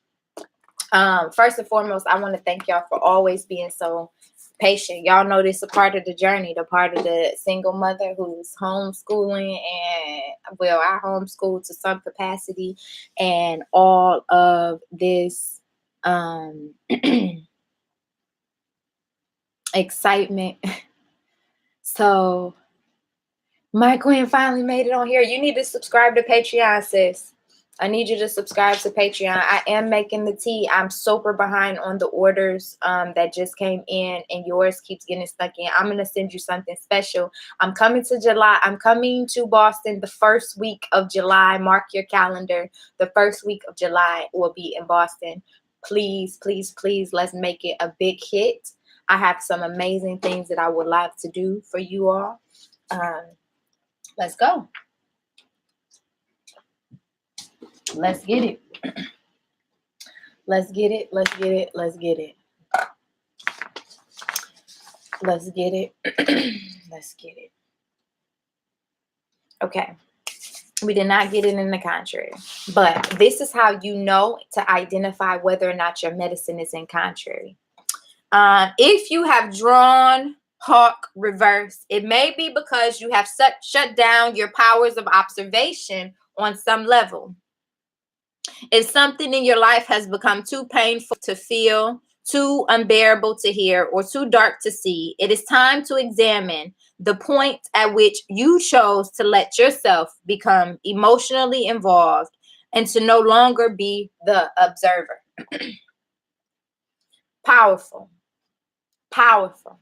First and foremost, I want to thank y'all for always being so patient. Y'all know this is a part of the journey, the part of the single mother who's homeschooling, and well, I homeschool to some capacity, and all of this excitement. So my queen finally made it on here. You need to subscribe to Patreon, sis. I need you to subscribe to Patreon. I am making the tea. I'm super behind on the orders that just came in, and yours keeps getting stuck in. I'm going to send you something special. I'm coming to July. I'm coming to Boston the first week of July. Mark your calendar. The first week of July will be in Boston. Please, please, please, let's make it a big hit. I have some amazing things that I would love to do for you all. Let's go. Let's get it. Let's get it. Let's get it. Let's get it. Let's get it. Let's get it. Okay. We did not get it in the contrary. But this is how you know to identify whether or not your medicine is in contrary. If you have drawn Hawk reverse, it may be because you have shut down your powers of observation on some level. If something in your life has become too painful to feel, too unbearable to hear, or too dark to see, it is time to examine the point at which you chose to let yourself become emotionally involved and to no longer be the observer. Powerful. Powerful.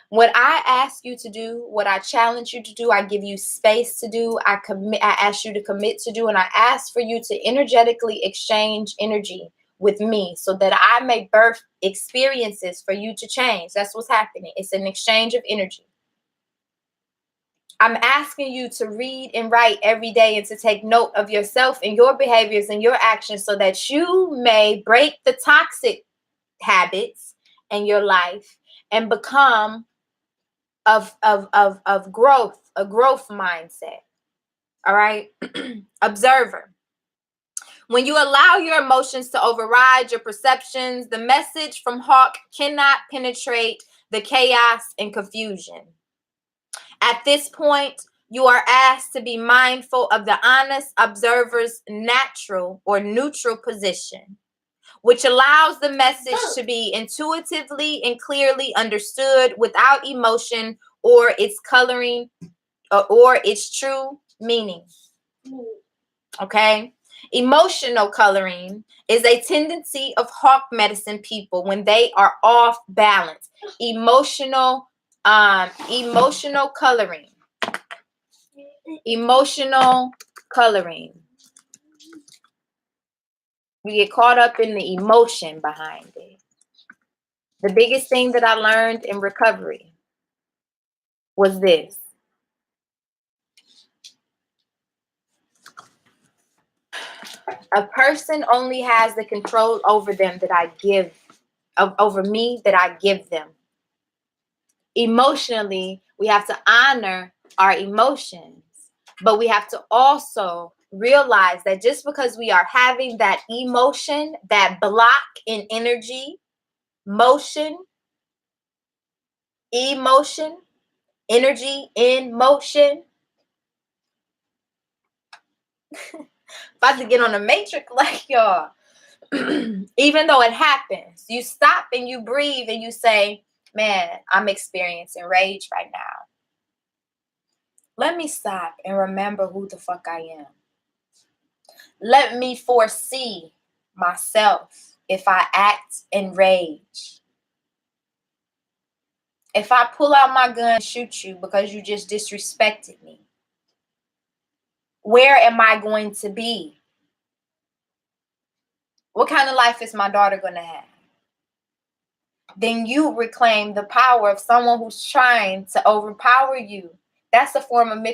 What I ask you to do, what I challenge you to do, I give you space to do, I ask you to commit to do, and I ask for you to energetically exchange energy with me so that I may birth experiences for you to change. That's what's happening. It's an exchange of energy. I'm asking you to read and write every day and to take note of yourself and your behaviors and your actions so that you may break the toxic habits in your life and become of growth, a growth mindset. All right. Observer. When you allow your emotions to override your perceptions, the message from Hawk cannot penetrate the chaos and confusion. At this point, you are asked to be mindful of the honest observer's natural or neutral position, which allows the message to be intuitively and clearly understood without emotion or its coloring or its true meaning. Okay? Emotional coloring is a tendency of hawk medicine people when they are off balance. Emotional coloring. Emotional coloring. We get caught up in the emotion behind it. The biggest thing that I learned in recovery was this. A person only has the control over them that I give, over me that I give them. Emotionally, we have to honor our emotions, but we have to also realize that just because we are having that emotion, that block in energy, emotion, energy in motion. About to get on the matrix like y'all. Even though it happens, you stop and you breathe and you say, man, I'm experiencing rage right now. Let me stop and remember who the fuck I am. Let me foresee myself if I act in rage. If I pull out my gun and shoot you because you just disrespected me, where am I going to be? What kind of life is my daughter going to have? Then you reclaim the power of someone who's trying to overpower you. That's a form of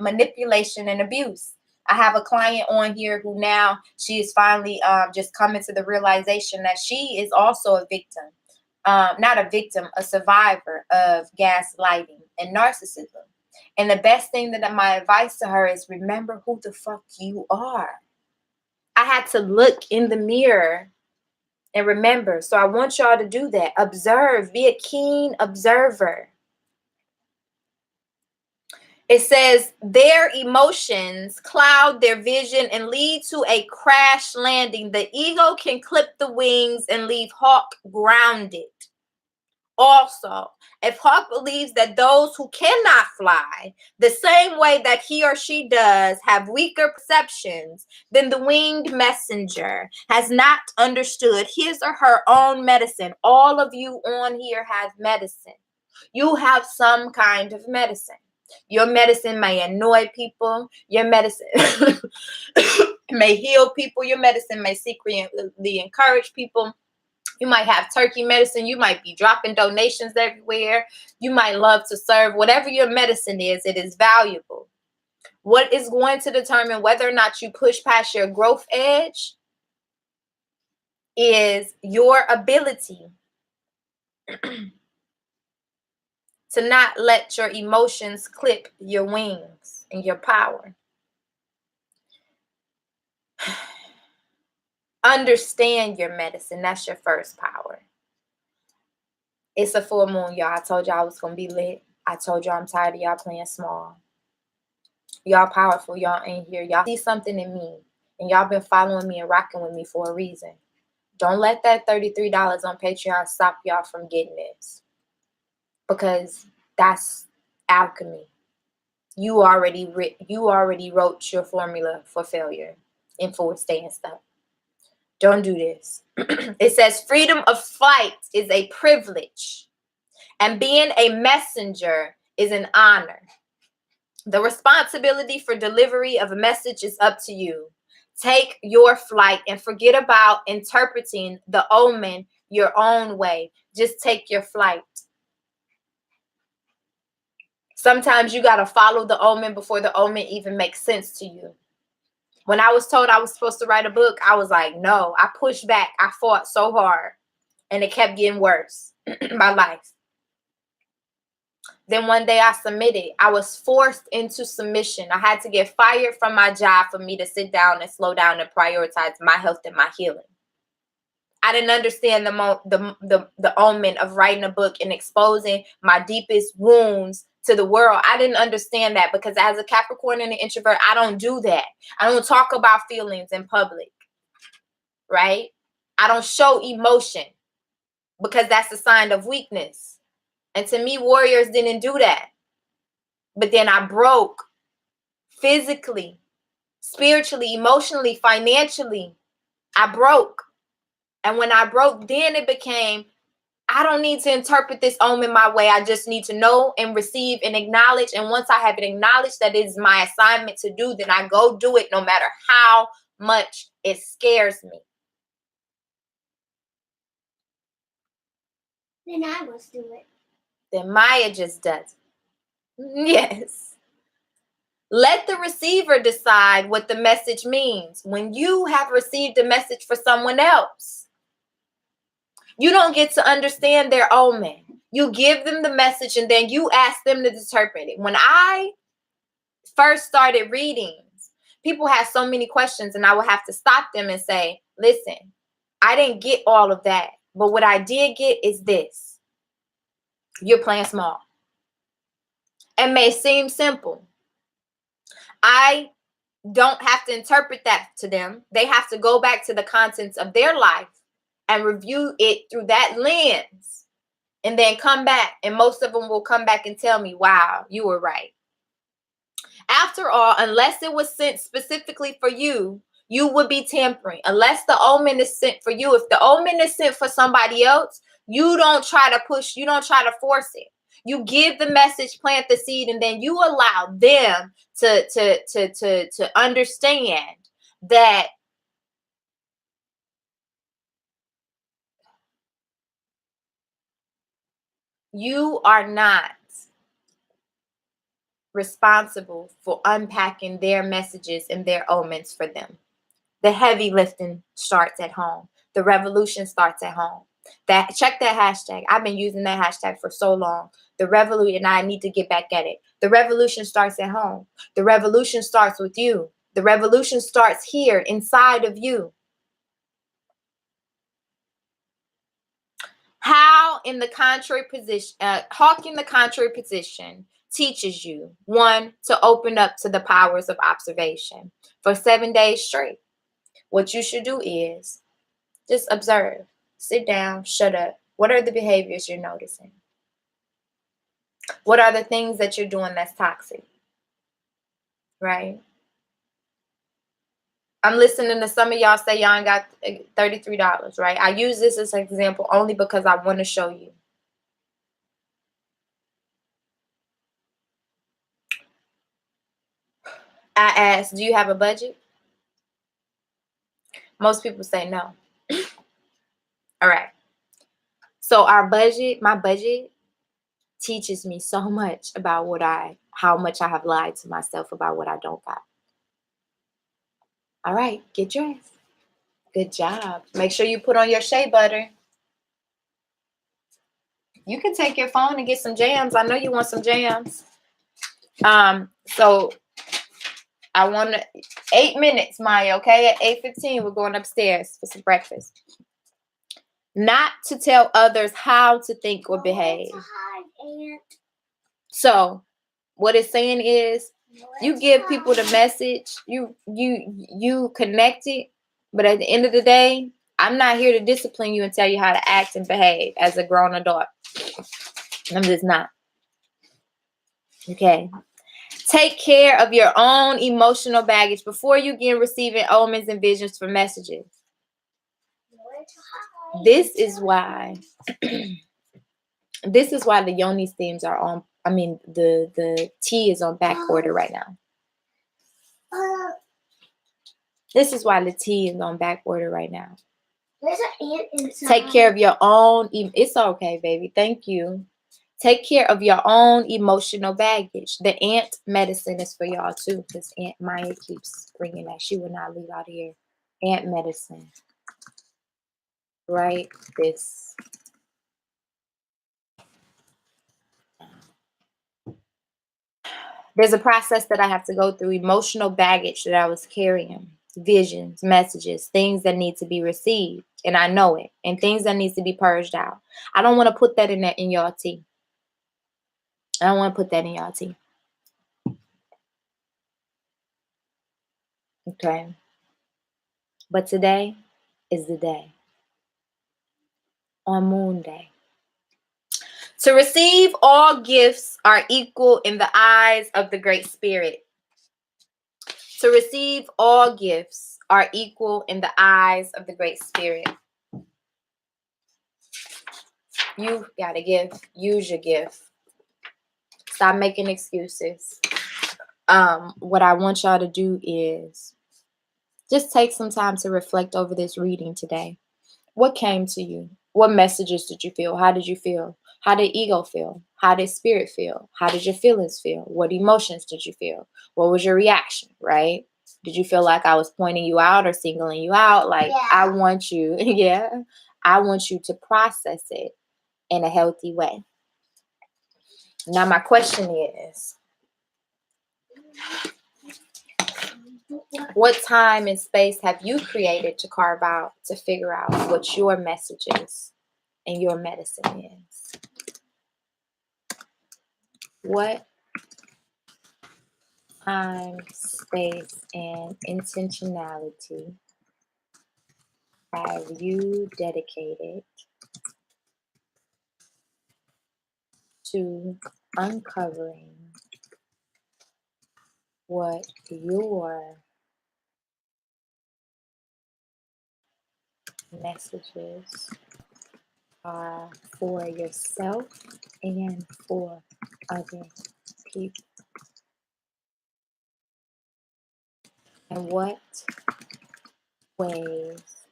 manipulation and abuse. I have a client on here who now she is finally just coming to the realization that she is also a victim. Not a victim, a survivor of gaslighting and narcissism. And the best thing that my advice to her is remember who the fuck you are. I had to look in the mirror and remember. So I want y'all to do that. Observe. Be a keen observer. It says their emotions cloud their vision and lead to a crash landing. The ego can clip the wings and leave Hawk grounded. Also, if Hawk believes that those who cannot fly the same way that he or she does have weaker perceptions, then the winged messenger has not understood his or her own medicine. All of you on here have medicine. You have some kind of medicine. Your medicine may annoy people. Your medicine may heal people. Your medicine may secretly encourage people. You might have turkey medicine. You might be dropping donations everywhere. You might love to serve. Whatever your medicine is, it is valuable. What is going to determine whether or not you push past your growth edge is your ability to not let your emotions clip your wings and your power. Understand your medicine. That's your first power. It's a full moon, y'all. I told y'all I was going to be lit. I told y'all I'm tired of y'all playing small. Y'all powerful. Y'all ain't here. Y'all see something in me. And y'all been following me and rocking with me for a reason. Don't let that $33 on Patreon stop y'all from getting this. Because that's alchemy. You already wrote your formula for failure and for staying stuck. Don't do this. It says freedom of flight is a privilege. And being a messenger is an honor. The responsibility for delivery of a message is up to you. Take your flight and forget about interpreting the omen your own way. Just take your flight. Sometimes you got to follow the omen before the omen even makes sense to you. When I was told I was supposed to write a book, I was like, no. I pushed back. I fought so hard. And it kept getting worse. My life. Then one day I submitted. I was forced into submission. I had to get fired from my job for me to sit down and slow down and prioritize my health and my healing. I didn't understand the omen of writing a book and exposing my deepest wounds to the world. I didn't understand that because as a Capricorn and an introvert, I don't do that. I don't talk about feelings in public, right? I don't show emotion because that's a sign of weakness. And to me, warriors didn't do that. But then I broke physically, spiritually, emotionally, financially. I broke. And when I broke, then it became, I don't need to interpret this omen my way. I just need to know and receive and acknowledge. And once I have it acknowledged that it is my assignment to do, then I go do it no matter how much it scares me. Then I must do it. Then Maya just does it. Yes. Let the receiver decide what the message means. When you have received a message for someone else, you don't get to understand their omen. You give them the message and then you ask them to interpret it. When I first started readings, people had so many questions and I would have to stop them and say, listen, I didn't get all of that, but what I did get is this. You're playing small. It may seem simple. I don't have to interpret that to them. They have to go back to the contents of their life and review it through that lens and then come back. And most of them will come back and tell me, wow, you were right. After all, unless it was sent specifically for you, you would be tampering. Unless the omen is sent for you. If the omen is sent for somebody else, you don't try to push, you don't try to force it. You give the message, plant the seed, and then you allow them to understand that you are not responsible for unpacking their messages and their omens for them. The heavy lifting starts at home. The revolution starts at home. Check that hashtag. I've been using that hashtag for so long. The revolution, and I need to get back at it. The revolution starts at home. The revolution starts with you. The revolution starts here inside of you. Hawking the contrary position teaches you, one, to open up to the powers of observation for 7 days straight. What you should do is just observe, sit down, shut up. What are the behaviors you're noticing? What are the things that you're doing that's toxic? Right? I'm listening to some of y'all say y'all ain't got $33, right? I use this as an example only because I want to show you. I asked, do you have a budget? Most people say no. All right. So my budget teaches me so much about how much I have lied to myself about what I don't got. All right, get dressed. Good job. Make sure you put on your shea butter. You can take your phone and get some jams. I know you want some jams. So I want 8 minutes, Maya, okay? At 8:15, we're going upstairs for some breakfast. Not to tell others how to think or behave. So what it's saying is you give people the message, you connect it, but at the end of the day, I'm not here to discipline you and tell you how to act and behave as a grown adult. I'm just not. Okay. Take care of your own emotional baggage before you begin receiving omens and visions for messages. This is why the Yoni's themes are on. I mean, the tea is on back order right now. This is why the tea is on back order right now. There's an ant inside. Take care of your own. It's okay, baby. Thank you. Take care of your own emotional baggage. The ant medicine is for y'all too, because Aunt Maya keeps bringing that. She will not leave out here. Ant medicine. Right? This. There's a process that I have to go through. Emotional baggage that I was carrying. Visions, messages, things that need to be received. And I know it. And things that needs to be purged out. I don't want to put that in y'all tea. I don't want to put that in y'all tea. Okay. But today is the day. On Moon Day. To receive all gifts are equal in the eyes of the Great Spirit. To receive all gifts are equal in the eyes of the Great Spirit. You got a gift. Use your gift. Stop making excuses. What I want y'all to do is just take some time to reflect over this reading today. What came to you? What messages did you feel? How did you feel? How did ego feel? How did spirit feel? How did your feelings feel? What emotions did you feel? What was your reaction, right? Did you feel like I was pointing you out or singling you out? Like, yeah. I want you to process it in a healthy way. Now, my question is, what time and space have you created to carve out to figure out what your message is and your medicine is? What time, space, and intentionality have you dedicated to uncovering what your messages are for yourself and for other people? And what ways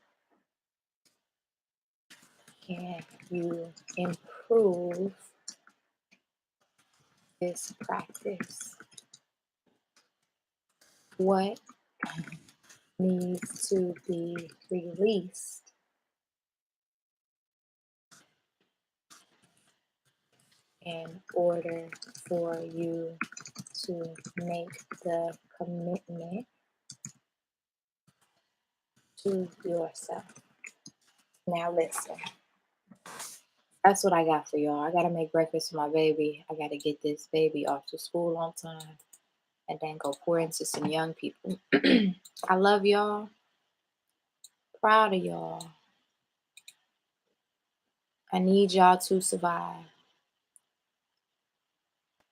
can you improve this practice? What needs to be released in order for you to make the commitment to yourself? Now listen, that's what I got for y'all. I gotta make breakfast for my baby. I gotta get this baby off to school on time and then go pour into some young people. I love y'all. Proud of y'all. I need y'all to survive.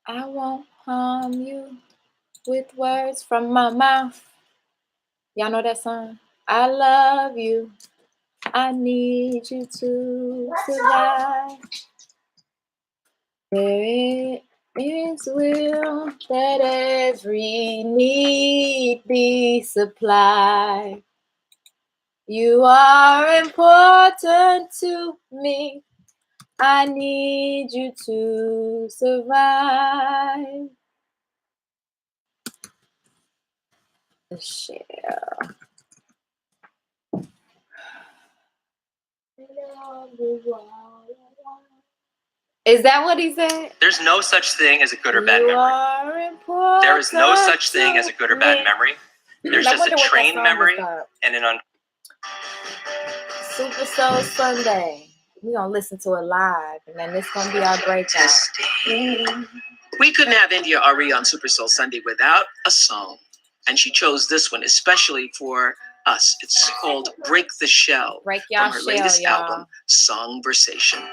I won't harm you with words from my mouth. Y'all know that song? I love you. I need you to survive. There is will that every need be supplied. You are important to me. I need you to survive. Share. Is that what he said? There's no such thing as a good or bad memory. There is no such thing as a good or bad memory. There's just a trained memory and an Super Soul Sunday. We're going to listen to it live, and then it's going to be our breakout. We couldn't have India Ari on Super Soul Sunday without a song. And she chose this one especially for us. It's called Break the Shell. Break y'all from her shell, latest y'all. album, Songversation.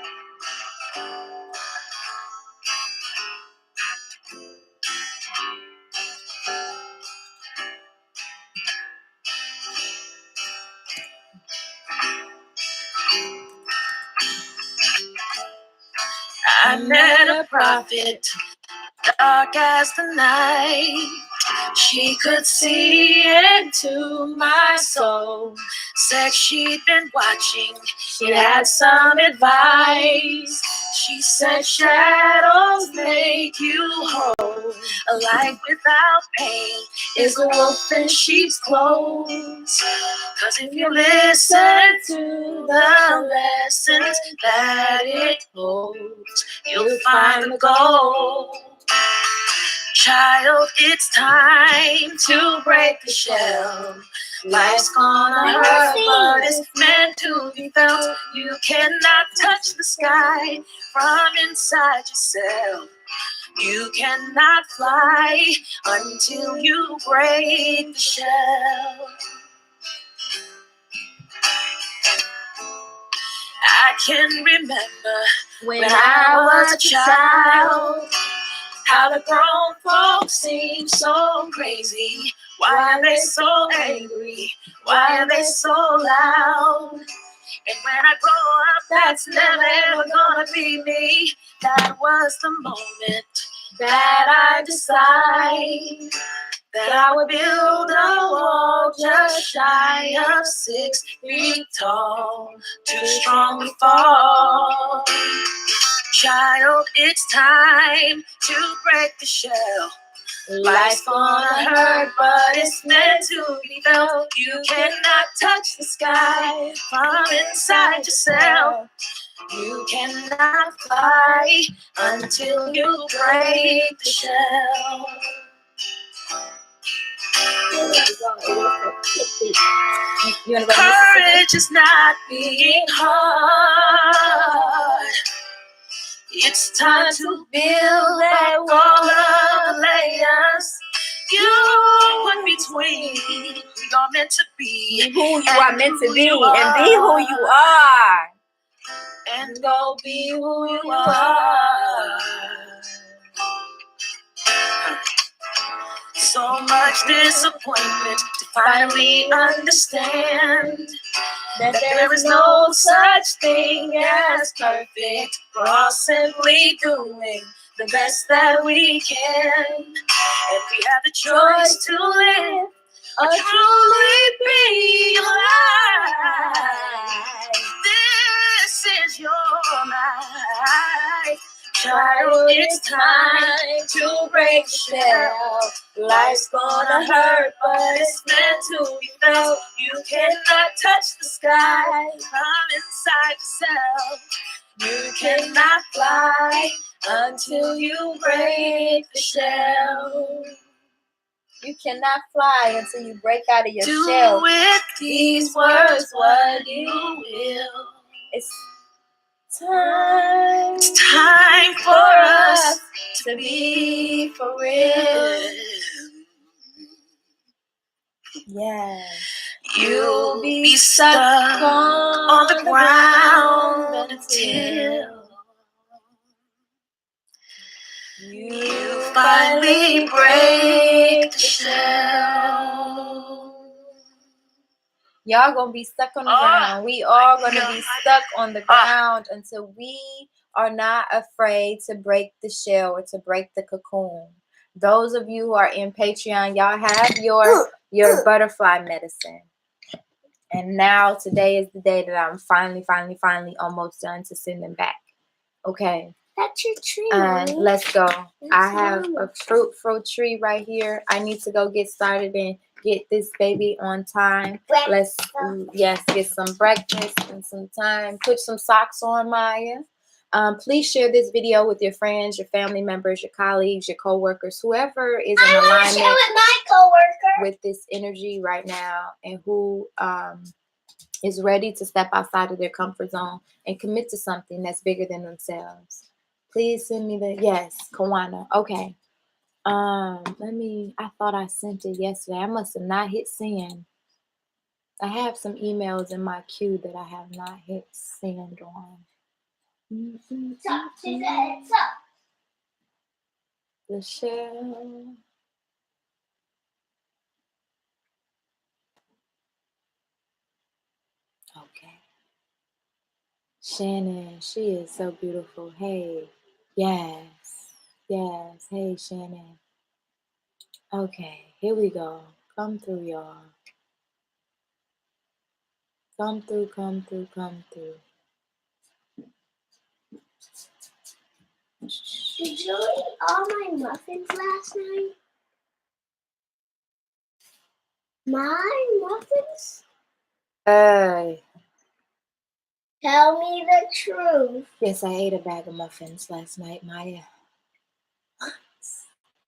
I met a prophet, dark as the night. She could see into my soul. Said she'd been watching, she had some advice. She said shadows make you whole. A life without pain is a wolf in sheep's clothes. 'Cause if you listen to the lessons that it holds, you'll find the gold. Child, it's time to break the shell. Life's gonna hurt, but it's meant to be felt. You cannot touch the sky from inside yourself. You cannot fly until you break the shell. I can remember when I was a child. How the grown folks seem so crazy. Why are they so angry? Why are they so loud? And when I grow up, that's never ever gonna be me. That was the moment that I decided that I would build a wall just shy of 6 feet tall, too strong to fall. Child, it's time to break the shell. Life's gonna hurt, but it's meant to be felt. You cannot touch the sky from inside yourself. You cannot fly until you break the shell. Courage is not being hard. It's time to build that wall of layers. You put between who you're meant to be, who you are meant to be, and be who you are, and go be who you are. So much disappointment to finally understand that there is no such thing as perfect. We're all simply doing the best that we can. And we have the choice to live or truly be alive. This is your life. Child, it's time to break the shell. Life's gonna hurt, but it's meant to be felt. You cannot touch the sky from inside yourself. You cannot fly until you break the shell. You cannot fly until you break out of your shell. Do with these words what you will. It's time. It's time for us to be for real. Yeah. You'll be stuck on the ground until you finally break the shell. Y'all gonna be stuck on the ground. We all gonna be stuck on the ground until we are not afraid to break the shell or to break the cocoon. Those of you who are in Patreon, y'all have your butterfly medicine. And now today is the day that I'm finally almost done to send them back. Okay. That's your tree. Let's go. I have a fruit tree right here. I need to go get started and get this baby on time. Let's get some breakfast and some time. Put some socks on, Maya. Please share this video with your friends, your family members, your colleagues, your co-workers, whoever is in alignment with my coworker with this energy right now, and who is ready to step outside of their comfort zone and commit to something that's bigger than themselves. Please send me Kawana. Okay. I thought I sent it yesterday. I must have not hit send. I have some emails in my queue that I have not hit send on. The shell. Okay. Shannon, she is so beautiful. Hey. Yes. Hey, Shannon. Okay, here we go. Come through, y'all. Come through. Did you eat all my muffins last night? My muffins? Tell me the truth. Yes, I ate a bag of muffins last night, Maya.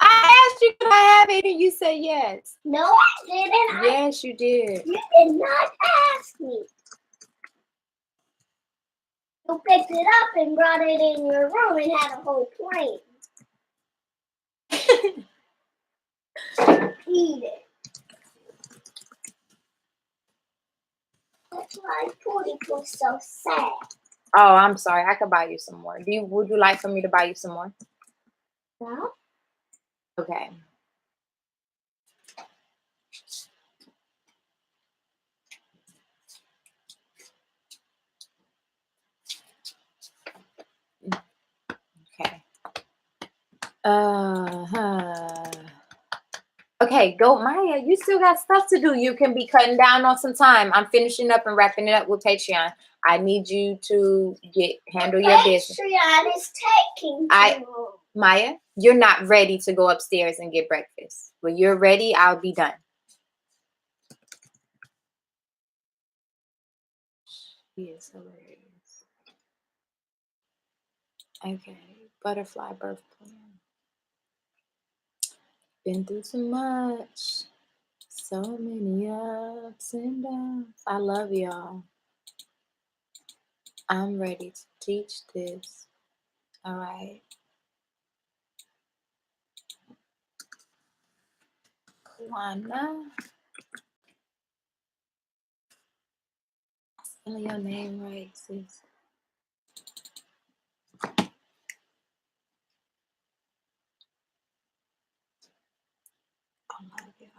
I asked you if I have it and you said yes. No, I didn't. Yes, you did. You did not ask me. You picked it up and brought it in your room and had a whole plate. Eat it. That's why Pootie was so sad. Oh, I'm sorry. I could buy you some more. Would you like for me to buy you some more? No. Okay. Okay. Okay, go, Maya. You still got stuff to do. You can be cutting down on some time. I'm finishing up and wrapping it up with Patreon. I need you to handle your business. Patreon is taking Maya, you're not ready to go upstairs and get breakfast. When you're ready, I'll be done. She is hilarious. Okay, butterfly birth plan. Been through too much. So many ups and downs. I love y'all. I'm ready to teach this. All right. Kwana. Spell your name right, sis. I love y'all.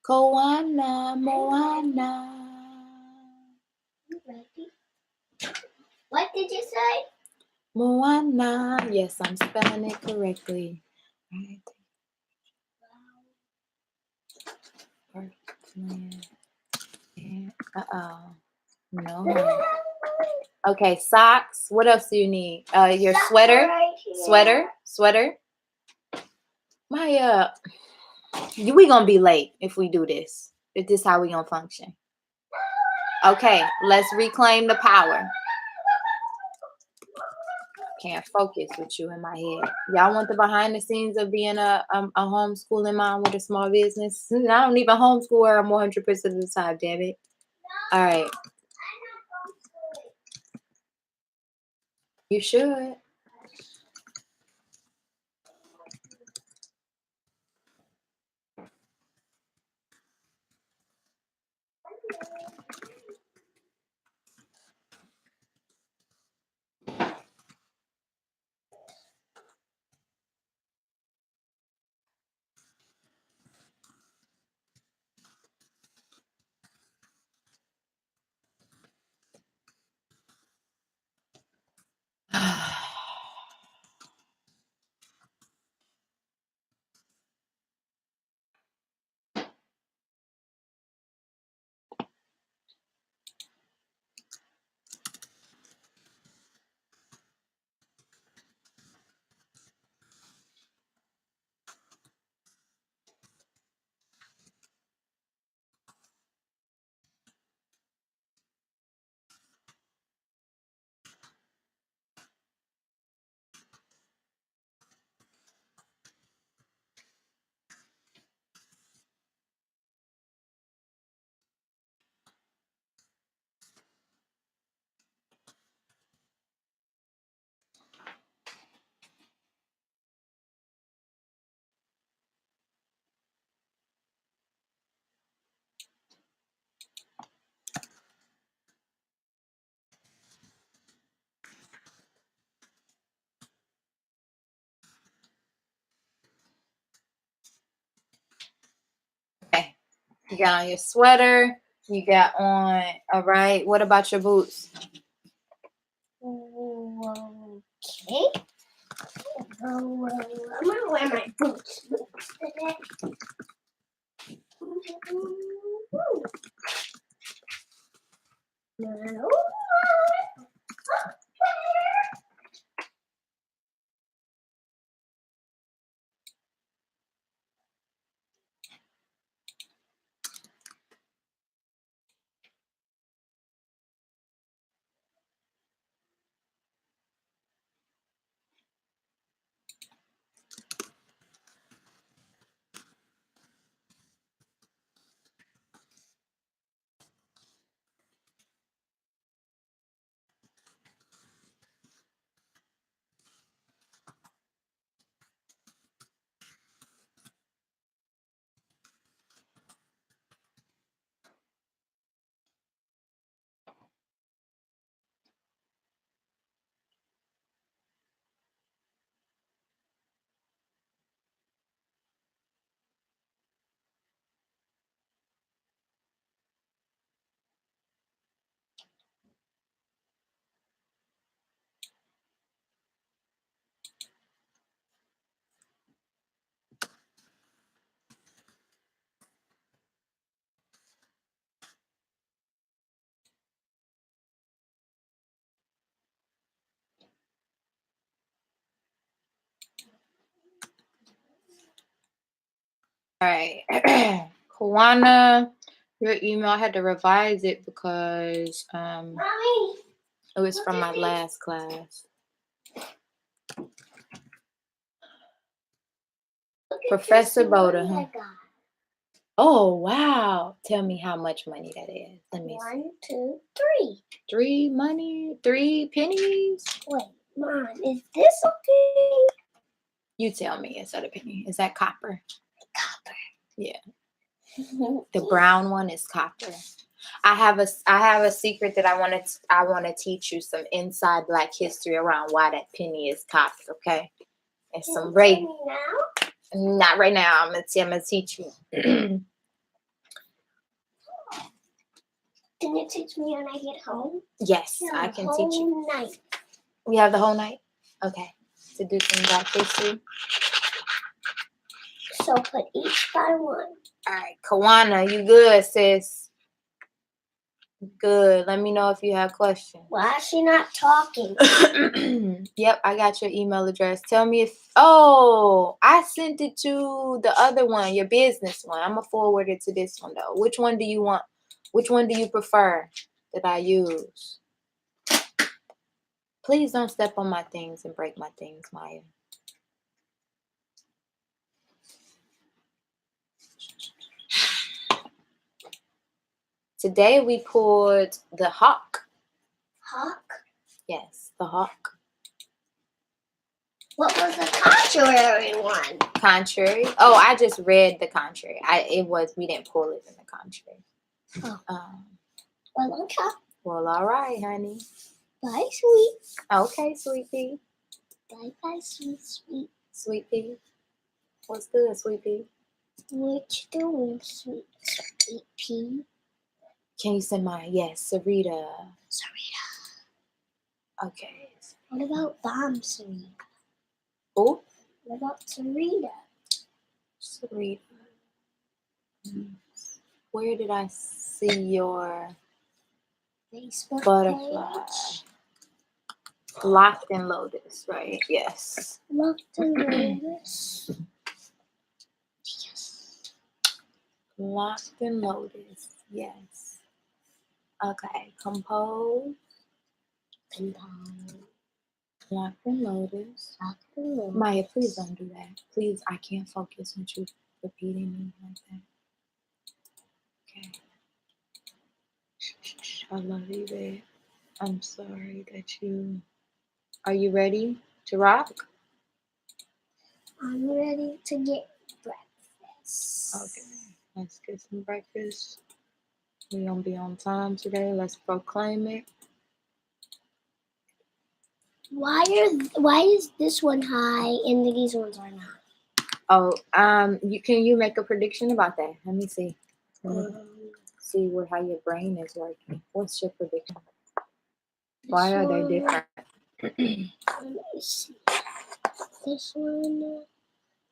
Koana, Moana. You ready? What did you say? Moana. Yes, I'm spelling it correctly. Right. Uh-oh. No. Okay, socks. What else do you need? Your sweater. Right Sweater. Maya, we gonna be late if we do this. If this how we gonna function. Okay, let's reclaim the power. Can't focus with you in my head. Y'all want the behind the scenes of being a homeschooling mom with a small business? I don't even homeschool her 100% of the time, damn it. All right. You should. Okay. You got on your sweater. You got on, all right. What about your boots? Okay. I'm gonna wear my boots today. No. All right. Kawana, your email, I had to revise it because Mommy, it was from my last class. Professor Boda. Oh, wow. Tell me how much money that is. Let me see. 1, 2, 3. 3 pennies? Wait, Mom, is this okay? You tell me. Is that a penny? Is that copper? Copper. Yeah. The brown one is copper. I have a secret that I want to teach you some inside Black history around why that penny is copper, okay? And Can some you rate. tell me now? Not right now. I'm gonna teach you. Can you teach me when I get home? Yes, Yeah, I can teach you. whole night. We have the whole night? Okay. To do some Black history. So put each by one. All right, Kawana, you good, sis? Good. Let me know if you have questions. Why is she not talking? Yep, I got your email address. Tell me if... Oh, I sent it to the other one, your business one. I'm going to forward it to this one, though. Which one do you want? Which one do you prefer that I use? Please don't step on my things and break my things, Maya. Today we pulled the hawk. Hawk? Yes, the hawk. What was the contrary one? Contrary. Oh, I just read the contrary. We didn't pull it in the contrary. Oh. Well, okay. Well, all right, honey. Bye, sweet. Okay, sweet pea. Bye, bye, sweet, sweet. Sweet pea. What's good, sweet pea? What you doing, sweet pea? Can you say mine? Yes, Sarita. Sarita. Okay. What about Bomb Sarita? Who? What about Sarita? Sarita. Where did I see your Facebook butterfly? page? Locked in Lotus, right? Yes. Locked in Lotus. Yes. Locked in Lotus. Yes. Okay. Compose. Locked in Lotus. Locked in Lotus. Maya, please don't do that. Please, I can't focus with you repeating me like that. Okay. I love you, babe. I'm sorry that you... Are you ready to rock? I'm ready to get breakfast. Okay. Let's get some breakfast. We're going to be on time today. Let's proclaim it. Why is this one high and these ones are not? Oh, can you make a prediction about that? Let me see. See how your brain is working. What's your prediction? Why are they different? Let me see. This one.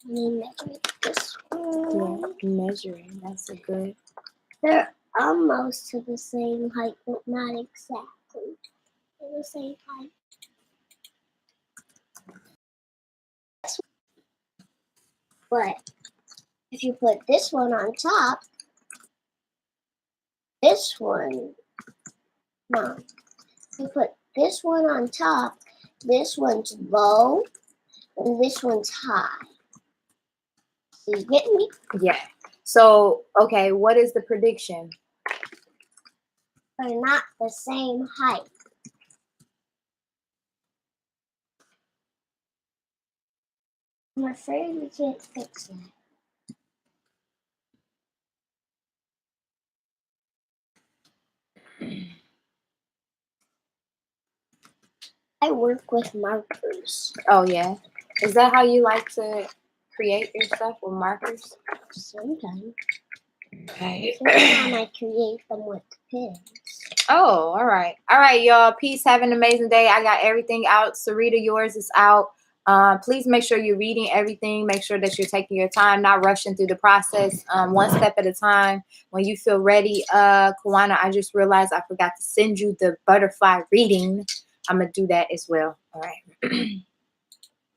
Let me measure this one. Yeah, measuring. That's a good. They're almost to the same height, but not exactly. They're the same height. But if you put this one on top, this one, Mom, if you put this one on top, this one's low, and this one's high. You get me? Yeah. So, okay, what is the prediction? They're not the same height. I'm afraid we can't fix that. I work with markers. Oh, yeah. Is that how you like to create your stuff, with markers? Sometimes. Okay. Sometimes I create them with pens. Oh, all right. All right, y'all. Peace. Have an amazing day. I got everything out. Sarita, yours is out. Please make sure you're reading everything. Make sure that you're taking your time, not rushing through the process, one step at a time. When you feel ready, Kawana, I just realized I forgot to send you the butterfly reading. I'm going to do that as well. All right.